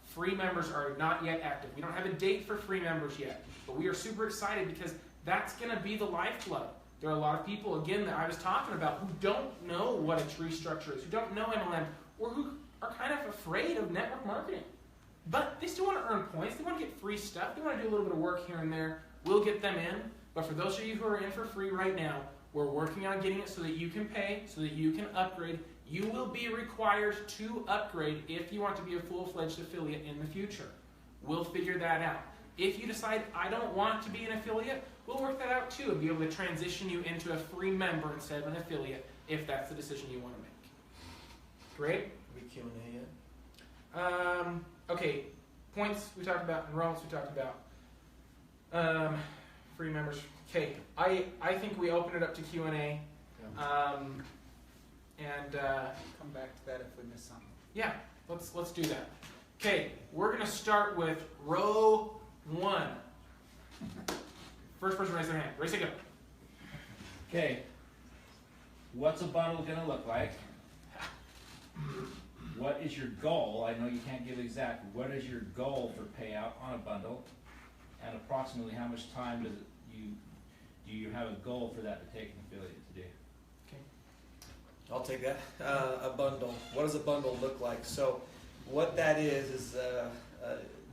Free members are not yet active. We don't have a date for free members yet, but we are super excited because that's going to be the lifeblood. There are a lot of people, again, that I was talking about who don't know what a tree structure is, who don't know MLM, or who are kind of afraid of network marketing. But they still want to earn points. They want to get free stuff. They want to do a little bit of work here and there. We'll get them in. But for those of you who are in for free right now, we're working on getting it so that you can pay, so that you can upgrade. You will be required to upgrade if you want to be a full-fledged affiliate in the future. We'll figure that out. If you decide, I don't want to be an affiliate, we'll work that out too and be able to transition you into a free member instead of an affiliate if that's the decision you want to make. Great? Are we Q&A yet? Okay, points we talked about, enrollments we talked about, free members. Okay, I think we open it up to Q&A. Come back to that if we miss something. Yeah, let's do that. Okay, we're gonna start with row 1. First person raise their hand. Raise it, go. Okay, what's a bundle going to look like? What is your goal? I know you can't give exact. What is your goal for payout on a bundle? And approximately how much time do you have a goal for that to take an affiliate to do? I'll take that. A bundle. What does a bundle look like? So what that is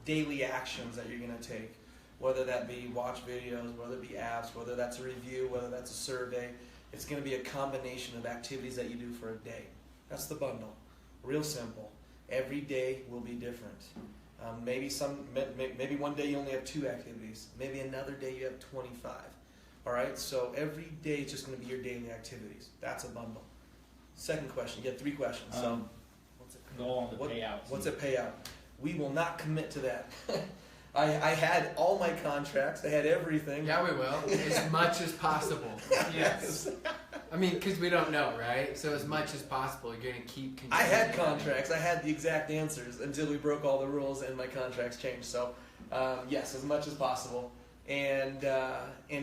daily actions that you're going to take. Whether that be watch videos, whether it be apps, whether that's a review, whether that's a survey. It's going to be a combination of activities that you do for a day. That's the bundle. Real simple. Every day will be different. Maybe one day you only have 2 activities. Maybe another day you have 25. All right. So every day is just going to be your daily activities. That's a bundle. Second question. You have 3 questions. So what's it goal on the payouts? What's a payout? We will not commit to that. I had all my contracts. I had everything. Yeah, we will. As much as possible. Yes. I mean, because we don't know, right? So as much as possible, you're going to keep I had contracts. I had the exact answers until we broke all the rules and my contracts changed. So, yes, as much as possible. And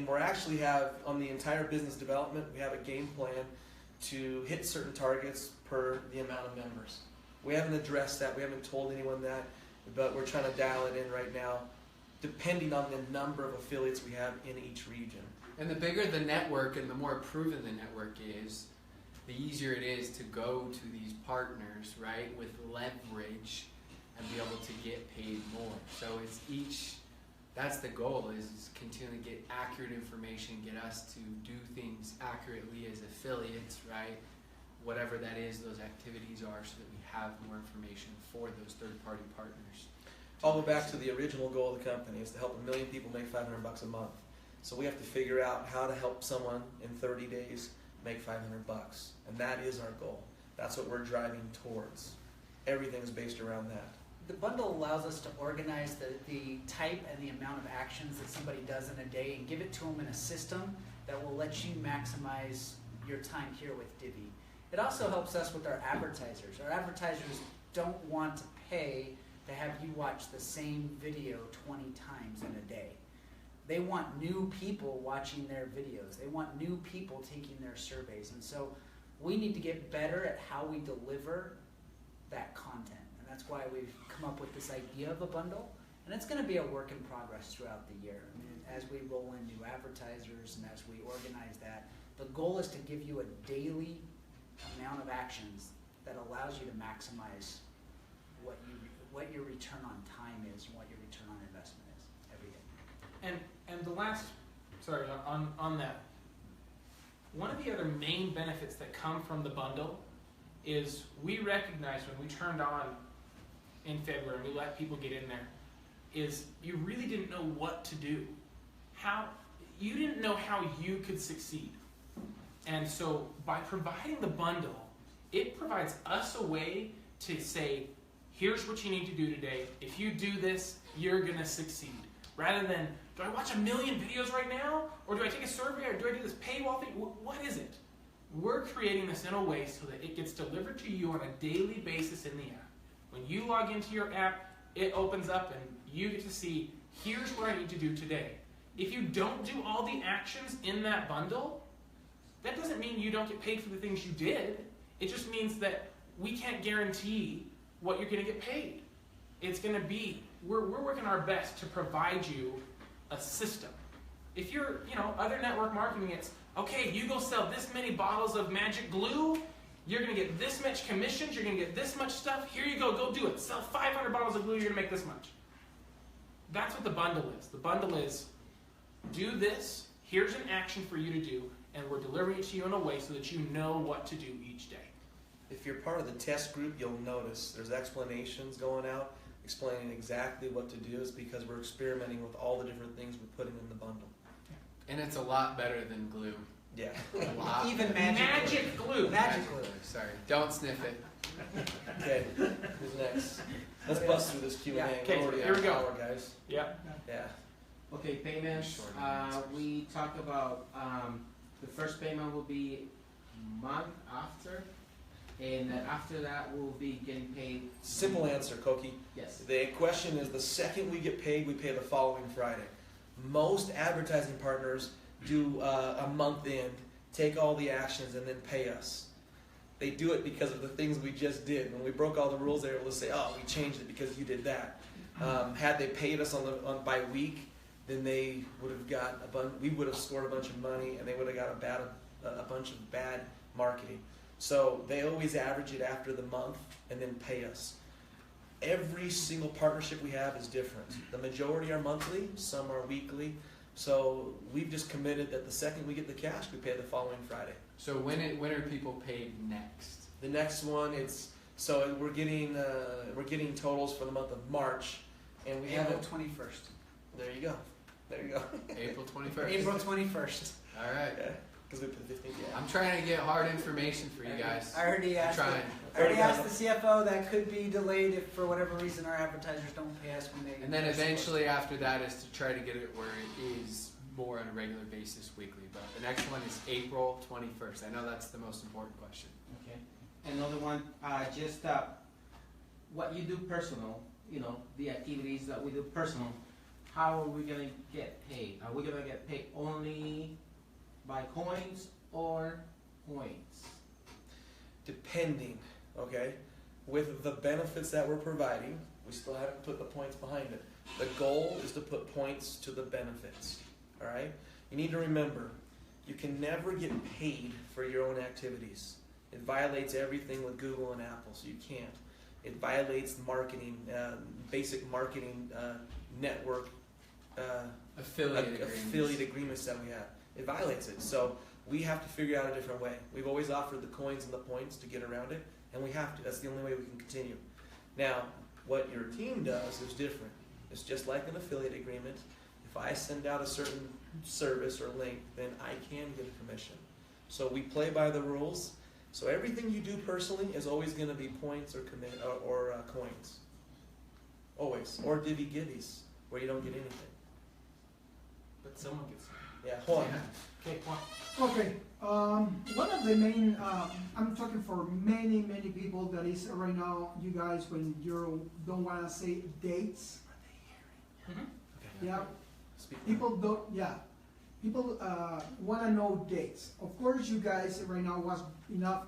we're actually have, on the entire business development, we have a game plan to hit certain targets per the amount of members. We haven't addressed that. We haven't told anyone that. But we're trying to dial it in right now, depending on the number of affiliates we have in each region. And the bigger the network and the more proven the network is, the easier it is to go to these partners, right, with leverage and be able to get paid more. So it's that's the goal, is continue to get accurate information, get us to do things accurately as affiliates, right? Whatever that is, those activities are, so that we have more information for those third-party partners. I'll go back to the original goal of the company, is to help 1 million people make $500 a month. So we have to figure out how to help someone in 30 days make $500, and that is our goal. That's what we're driving towards. Everything's based around that. The bundle allows us to organize the type and the amount of actions that somebody does in a day and give it to them in a system that will let you maximize your time here with Divvee. It also helps us with our advertisers. Our advertisers don't want to pay to have you watch the same video 20 times in a day. They want new people watching their videos. They want new people taking their surveys. And so we need to get better at how we deliver that content. And that's why we've come up with this idea of a bundle. And it's going to be a work in progress throughout the year. I mean, as we roll in new advertisers and as we organize that, the goal is to give you a daily amount of actions that allows you to maximize what your return on time is and what your return on investment is every day. And the last, sorry, on that, one of the other main benefits that come from the bundle is we recognized when we turned on in February, we let people get in there, is you really didn't know what to do. You didn't know how you could succeed. And so by providing the bundle, it provides us a way to say, here's what you need to do today. If you do this, you're going to succeed. Rather than, do I watch 1 million videos right now? Or do I take a survey? Or do I do this paywall thing? What is it? We're creating this in a way so that it gets delivered to you on a daily basis in the app. When you log into your app, it opens up and you get to see, here's what I need to do today. If you don't do all the actions in that bundle, that doesn't mean you don't get paid for the things you did. It just means that we can't guarantee what you're going to get paid. It's going to be, we're working our best to provide you a system. If you're, other network marketing, it's, okay, you go sell this many bottles of magic glue, you're going to get this much commissions, you're going to get this much stuff, here you go do it. Sell 500 bottles of glue, you're going to make this much. That's what the bundle is. The bundle is, do this, here's an action for you to do, and we're delivering it to you in a way so that you know what to do each day. If you're part of the test group, you'll notice there's explanations going out explaining exactly what to do, is because we're experimenting with all the different things we're putting in the bundle. And it's a lot better than glue. Yeah. A lot. Even better. magic glue. Magic glue. Sorry, don't sniff it. Okay, who's next? Let's bust through this Q&A. Yeah. Okay, We're already here we at go. an hour, guys. Yep. Yeah. Okay, payments. Short answers. We talked about the first payment will be month after, and then after that we'll be getting paid. Simple answer, Koki. Yes. The question is, the second we get paid, we pay the following Friday. Most advertising partners do a month in, take all the actions, and then pay us. They do it because of the things we just did. When we broke all the rules, they were able to say, "Oh, we changed it because you did that." Had they paid us on by week, then they would have got we would have scored a bunch of money, and they would have got a bunch of bad marketing. So they always average it after the month and then pay us. Every single partnership we have is different. The majority are monthly, some are weekly. So we've just committed that the second we get the cash, we pay the following Friday. So when are people paid next? The next one, we're getting totals for the month of March, and we April have 21st. There you go. April 21st. April 21st. All right. Okay. Because we put 15. Yeah. I'm trying to get hard information for you guys. I already asked. I'm trying. I already asked the CFO that could be delayed if for whatever reason our advertisers don't pay us when they. And then eventually after that is to try to get it where it is more on a regular basis weekly. But the next one is April 21st. I know that's the most important question. Okay. Another one, just what you do personal, the activities that we do personal, how are we going to get paid? Are we going to get paid only by coins or points? Depending, okay? With the benefits that we're providing, we still haven't put the points behind it. The goal is to put points to the benefits, all right? You need to remember, you can never get paid for your own activities. It violates everything with Google and Apple, so you can't. It violates marketing, basic marketing network affiliate agreements that we have. It violates it. So we have to figure out a different way. We've always offered the coins and the points to get around it, and we have to. That's the only way we can continue. Now, what your team does is different. It's just like an affiliate agreement. If I send out a certain service or link, then I can get a commission. So we play by the rules. So everything you do personally is always going to be points or coins. Always. Or divvy givvies, where you don't get anything. But someone gets. Yeah, hold on. Okay, Juan. Okay, one of the main, I'm talking for many people that is right now, you guys, when you don't want to say dates. Yeah, people don't, people want to know dates. Of course, you guys right now was enough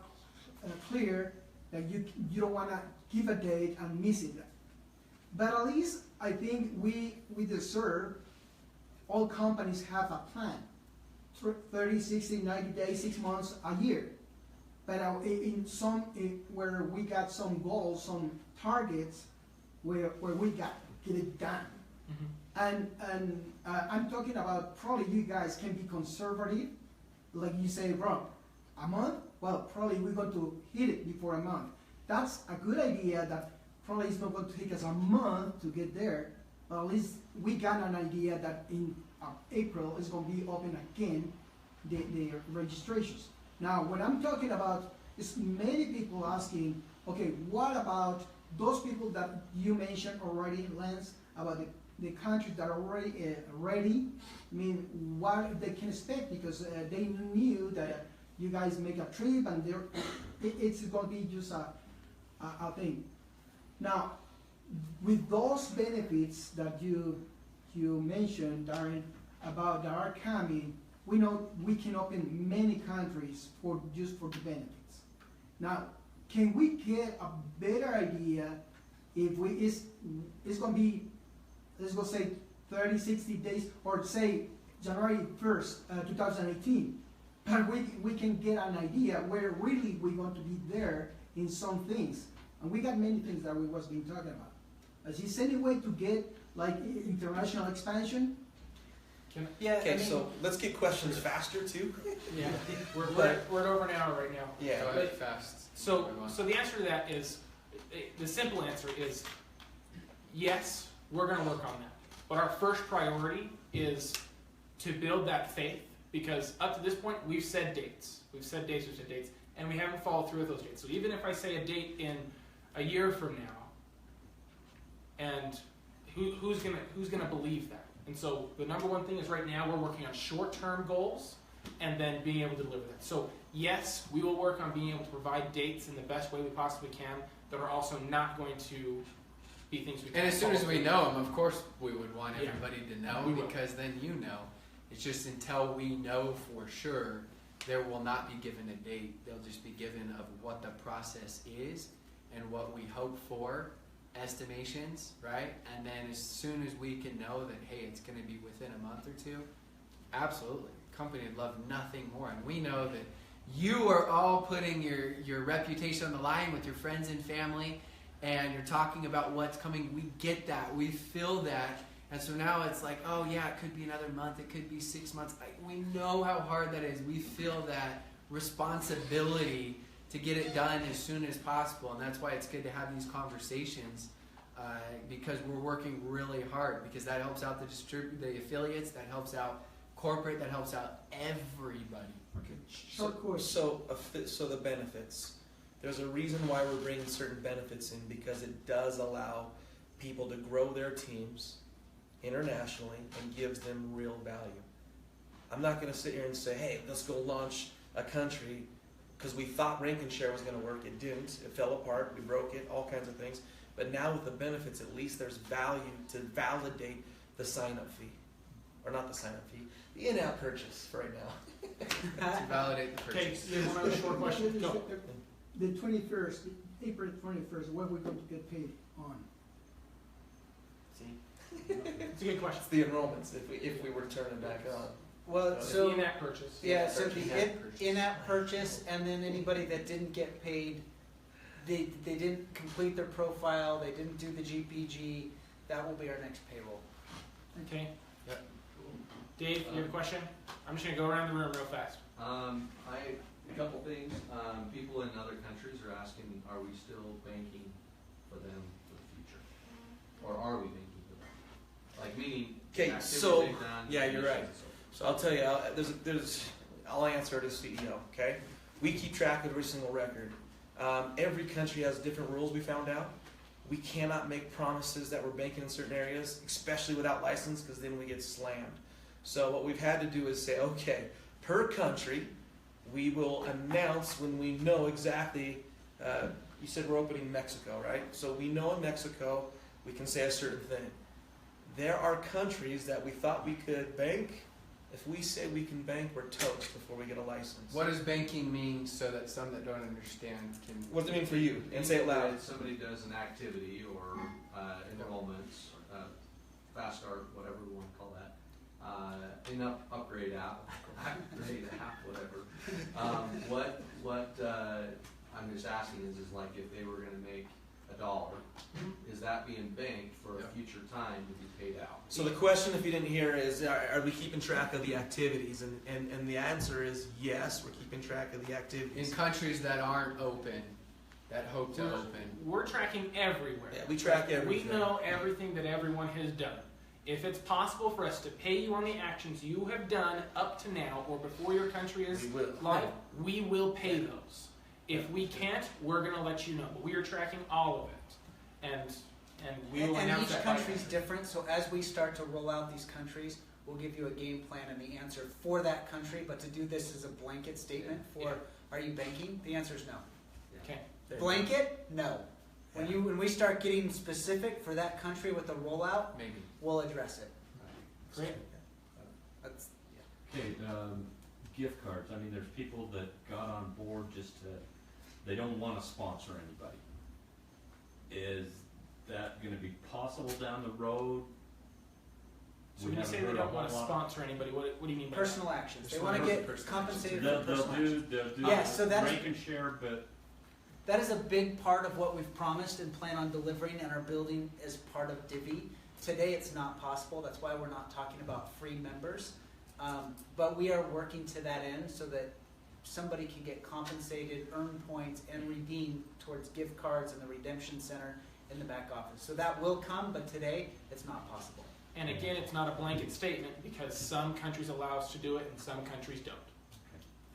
clear that you don't want to give a date and miss it. But at least I think we deserve, all companies have a plan. 30, 60, 90 days, 6 months, a year. But in some, where we got some goals, some targets, where we got get it done. And I'm talking about probably you guys can be conservative, like you say, Rob, a month? Well, probably we're going to hit it before a month. That's a good idea that probably it's not going to take us a month to get there, but at least we got an idea that in April is going to be open again, the registrations. Now, what I'm talking about is many people asking, okay, what about those people that you mentioned already, Lance, about the countries that are already ready? I mean, what they can expect, because they knew that you guys make a trip and it's going to be just a thing. Now, with those benefits that you mentioned, Darren, about that are coming, we know we can open many countries for just for the benefits. Now, can we get a better idea if it's going to be, let's go say 30, 60 days, or say January 1st, 2018, but we can get an idea where really we're going to be there in some things. And we got many things that we was being talking about. Is this any way to get like international expansion? Okay, so let's get questions faster too. Yeah, we're at over an hour right now. Yeah, Go ahead fast. So the answer to that is, the simple answer is, yes, we're going to work on that. But our first priority is to build that faith, because up to this point, we've said dates, and we haven't followed through with those dates. So even if I say a date in a year from now, and who's gonna believe that? And so the number one thing is right now we're working on short-term goals and then being able to deliver that. So yes, we will work on being able to provide dates in the best way we possibly can that are also not going to be things we can. And as soon as we know them, of course, we would want Yeah. everybody to know, We will. because then you know. It's just until we know for sure, there will not be given a date. They'll just be given of what the process is and what we hope for, estimations, right? And then as soon as we can know that, hey, it's going to be within a month or two, absolutely. Company would love nothing more. And we know that you are all putting your reputation on the line with your friends and family, and you're talking about what's coming. We get that. We feel that. And so now it's like, oh yeah, it could be another month. It could be 6 months. We know how hard that is. We feel that responsibility to get it done as soon as possible. And that's why it's good to have these conversations, because we're working really hard, because that helps out the affiliates, that helps out corporate, that helps out everybody. Okay, short course. So the benefits. There's a reason why we're bringing certain benefits in, because it does allow people to grow their teams internationally and gives them real value. I'm not going to sit here and say, hey, let's go launch a country because we thought rank and share was going to work. It didn't. It fell apart. We broke it, all kinds of things. But now with the benefits, at least there's value to validate the sign-up fee. Or not the sign-up fee, the in-app purchase for right now. To validate the Okay, purchase. so one other short question. Go. The 21st, April 21st, what we're going to get paid on? See? It's a good question. It's the enrollments if we were to turn it back on. Well, The so in-app purchase. yeah, so In-app the purchase. in-app purchase, and then anybody that didn't get paid they didn't complete their profile, they didn't do the GPG, that will be our next payroll. Okay. Yep. Dave, you have a question? I'm just gonna go around the room real fast. A couple things. People in other countries are asking, are we still banking for them for the future? Or are we banking for them? Like meaning, Okay, activities so they've done, yeah, you're right. so So I'll tell you, I'll answer to CEO. Okay, we keep track of every single record. Every country has different rules. We found out. We cannot make promises that we're banking in certain areas, especially without license, because then we get slammed. So what we've had to do is say, okay, per country, we will announce when we know exactly. You said we're opening Mexico, right? So we know in Mexico we can say a certain thing. There are countries that we thought we could bank. If we say we can bank, we're toast before we get a license. What does banking mean so that some that don't understand can... What does it mean for you? And say it loud. If somebody does an activity or enrollments, fast start, whatever we want to call that, in upgrade app, whatever. What I'm just asking is like if they were going to make $1, is that being banked for a future time to be paid out? So the question, if you didn't hear, is are we keeping track of the activities? And the answer is yes, we're keeping track of the In activities. countries that aren't open, that hope to open. We're tracking everywhere. Yeah, we track everything. We know everything that everyone has done. If it's possible for us to pay you on the actions you have done up to now or before your country is We will. live, we will pay those. If we can't, we're going to let you know. But we are tracking all of it. And we will And announce each that. country's different, so as we start to roll out these countries, we'll give you a game plan and the answer for that country. But to do this as a blanket statement for, are you banking? The answer is no. Okay. Blanket? No. When we start getting specific for that country with the rollout, Maybe. we'll address it. Great. That's, Okay, gift cards. I mean, there's people that got on board just to, they don't want to sponsor anybody. Is that going to be possible down the road? So when you say they don't want to sponsor anybody, what do you mean by personal actions. They Just want to one get personal compensated They'll for personal actions. do Yeah, so that's- rank and share, but That is a big part of what we've promised and plan on delivering and are building as part of Divvee. Today it's not possible. That's why we're not talking about free members. But we are working to that end so that somebody can get compensated, earn points, and redeem towards gift cards in the redemption center in the back office. So that will come, but today it's not possible. And again, it's not a blanket statement because some countries allow us to do it and some countries don't.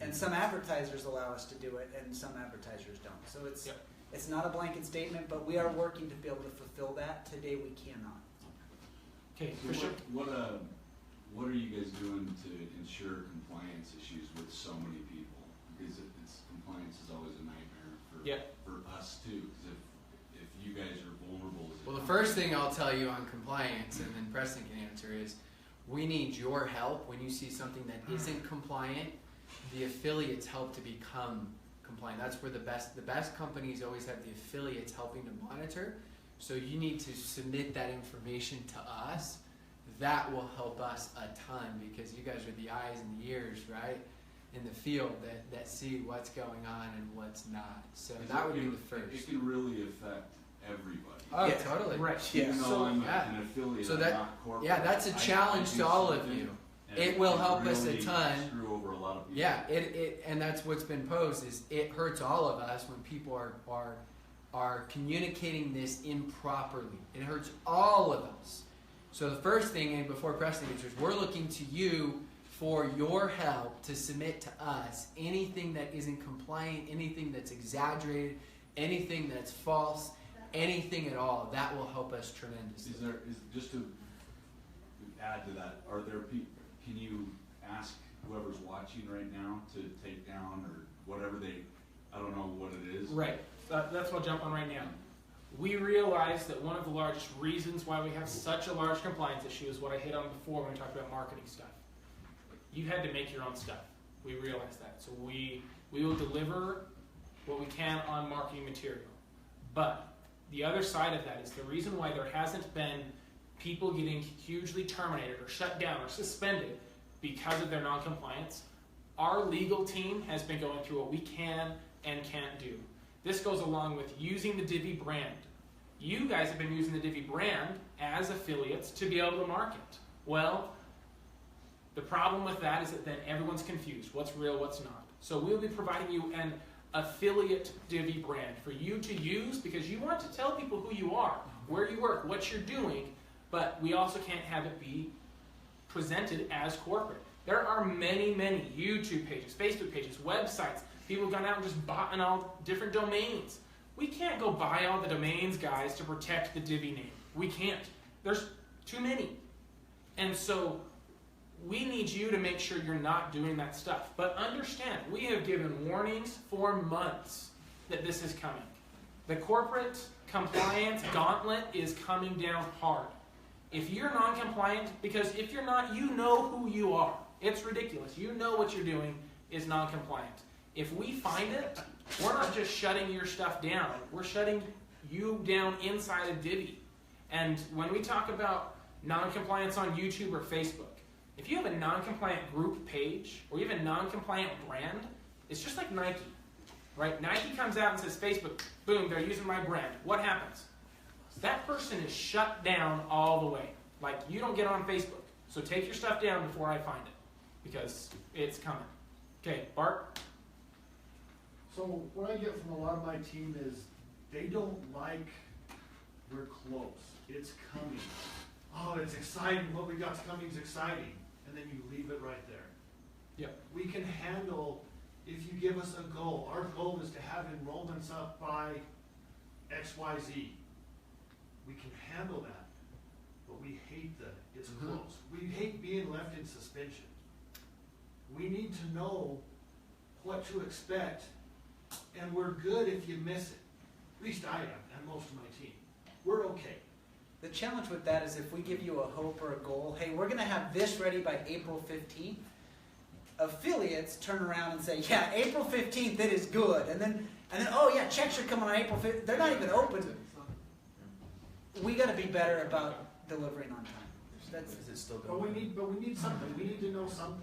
And some advertisers allow us to do it, and some advertisers don't. So it's not a blanket statement, but we are working to be able to fulfill that. Today we cannot. Okay, So Christian? what are you guys doing to ensure compliance issues with so many people? Because compliance is always a nightmare for us too. Because if you guys are vulnerable, Well, the first thing I'll tell you on compliance, and then Preston can answer, is we need your help when you see something that isn't compliant. The affiliates help to become compliant. That's where the best companies always have the affiliates helping to monitor. So you need to submit that information to us. That will help us a ton because you guys are the eyes and the ears, right, in the field that see what's going on and what's not. So that would be the first. It can really affect everybody. Oh, Yeah. totally. Right. Even though So, I'm yeah. an affiliate, So I'm that- not corporate. Yeah, that's a challenge I to do all of something, you. and It will help us a really ton. Screw over a lot of people. Yeah, and that's what's been posed is it hurts all of us when people are communicating this improperly. It hurts all of us. So the first thing, and before Preston answers, we're looking to you for your help to submit to us anything that isn't compliant, anything that's exaggerated, anything that's false, anything at all. That will help us tremendously. Is just to add to that, are there can you ask whoever's watching right now to take down or whatever I don't know what it is. Right. That's what I'll jump on right now. We realize that one of the largest reasons why we have such a large compliance issue is what I hit on before when we talked about marketing stuff. You had to make your own stuff. We realize that. So we will deliver what we can on marketing material. But the other side of that is the reason why there hasn't been people getting hugely terminated or shut down or suspended because of their non-compliance. Our legal team has been going through what we can and can't do. This goes along with using the Divvee brand. You guys have been using the Divvee brand as affiliates to be able to market. Well, the problem with that is that then everyone's confused. What's real, what's not. So we'll be providing you an affiliate Divvee brand for you to use because you want to tell people who you are, where you work, what you're doing, but we also can't have it be presented as corporate. There are many, many YouTube pages, Facebook pages, websites. People have gone out and just bought in all different domains. We can't go buy all the domains, guys, to protect the Divvee name. We can't. There's too many. And so we need you to make sure you're not doing that stuff. But understand, we have given warnings for months that this is coming. The corporate compliance gauntlet is coming down hard. If you're non-compliant, because if you're not, you know who you are. It's ridiculous. You know what you're doing is non-compliant. If we find it, we're not just shutting your stuff down. We're shutting you down inside of Divvee. And when we talk about non-compliance on YouTube or Facebook, if you have a non-compliant group page or even a non-compliant brand, it's just like Nike, right? Nike comes out and says, Facebook, boom, they're using my brand. What happens? That person is shut down all the way. Like, you don't get on Facebook. So take your stuff down before I find it, because it's coming. Okay, Bart? So what I get from a lot of my team is they don't like we're close. It's coming. Oh, it's exciting. What we got coming is exciting. And then you leave it right there. Yep. We can handle, if you give us a goal, our goal is to have enrollments up by XYZ. We can handle that. But we hate it's close. We hate being left in suspension. We need to know what to expect. And we're good if you miss it. At least I am, and most of my team. We're okay. The challenge with that is if we give you a hope or a goal, hey, we're going to have this ready by April 15th, affiliates turn around and say, yeah, April 15th, it is good. And then, oh yeah, checks are coming on April 15th. They're not even open. We got to be better about delivering on time. Is it still But going? we need something. We need to know something.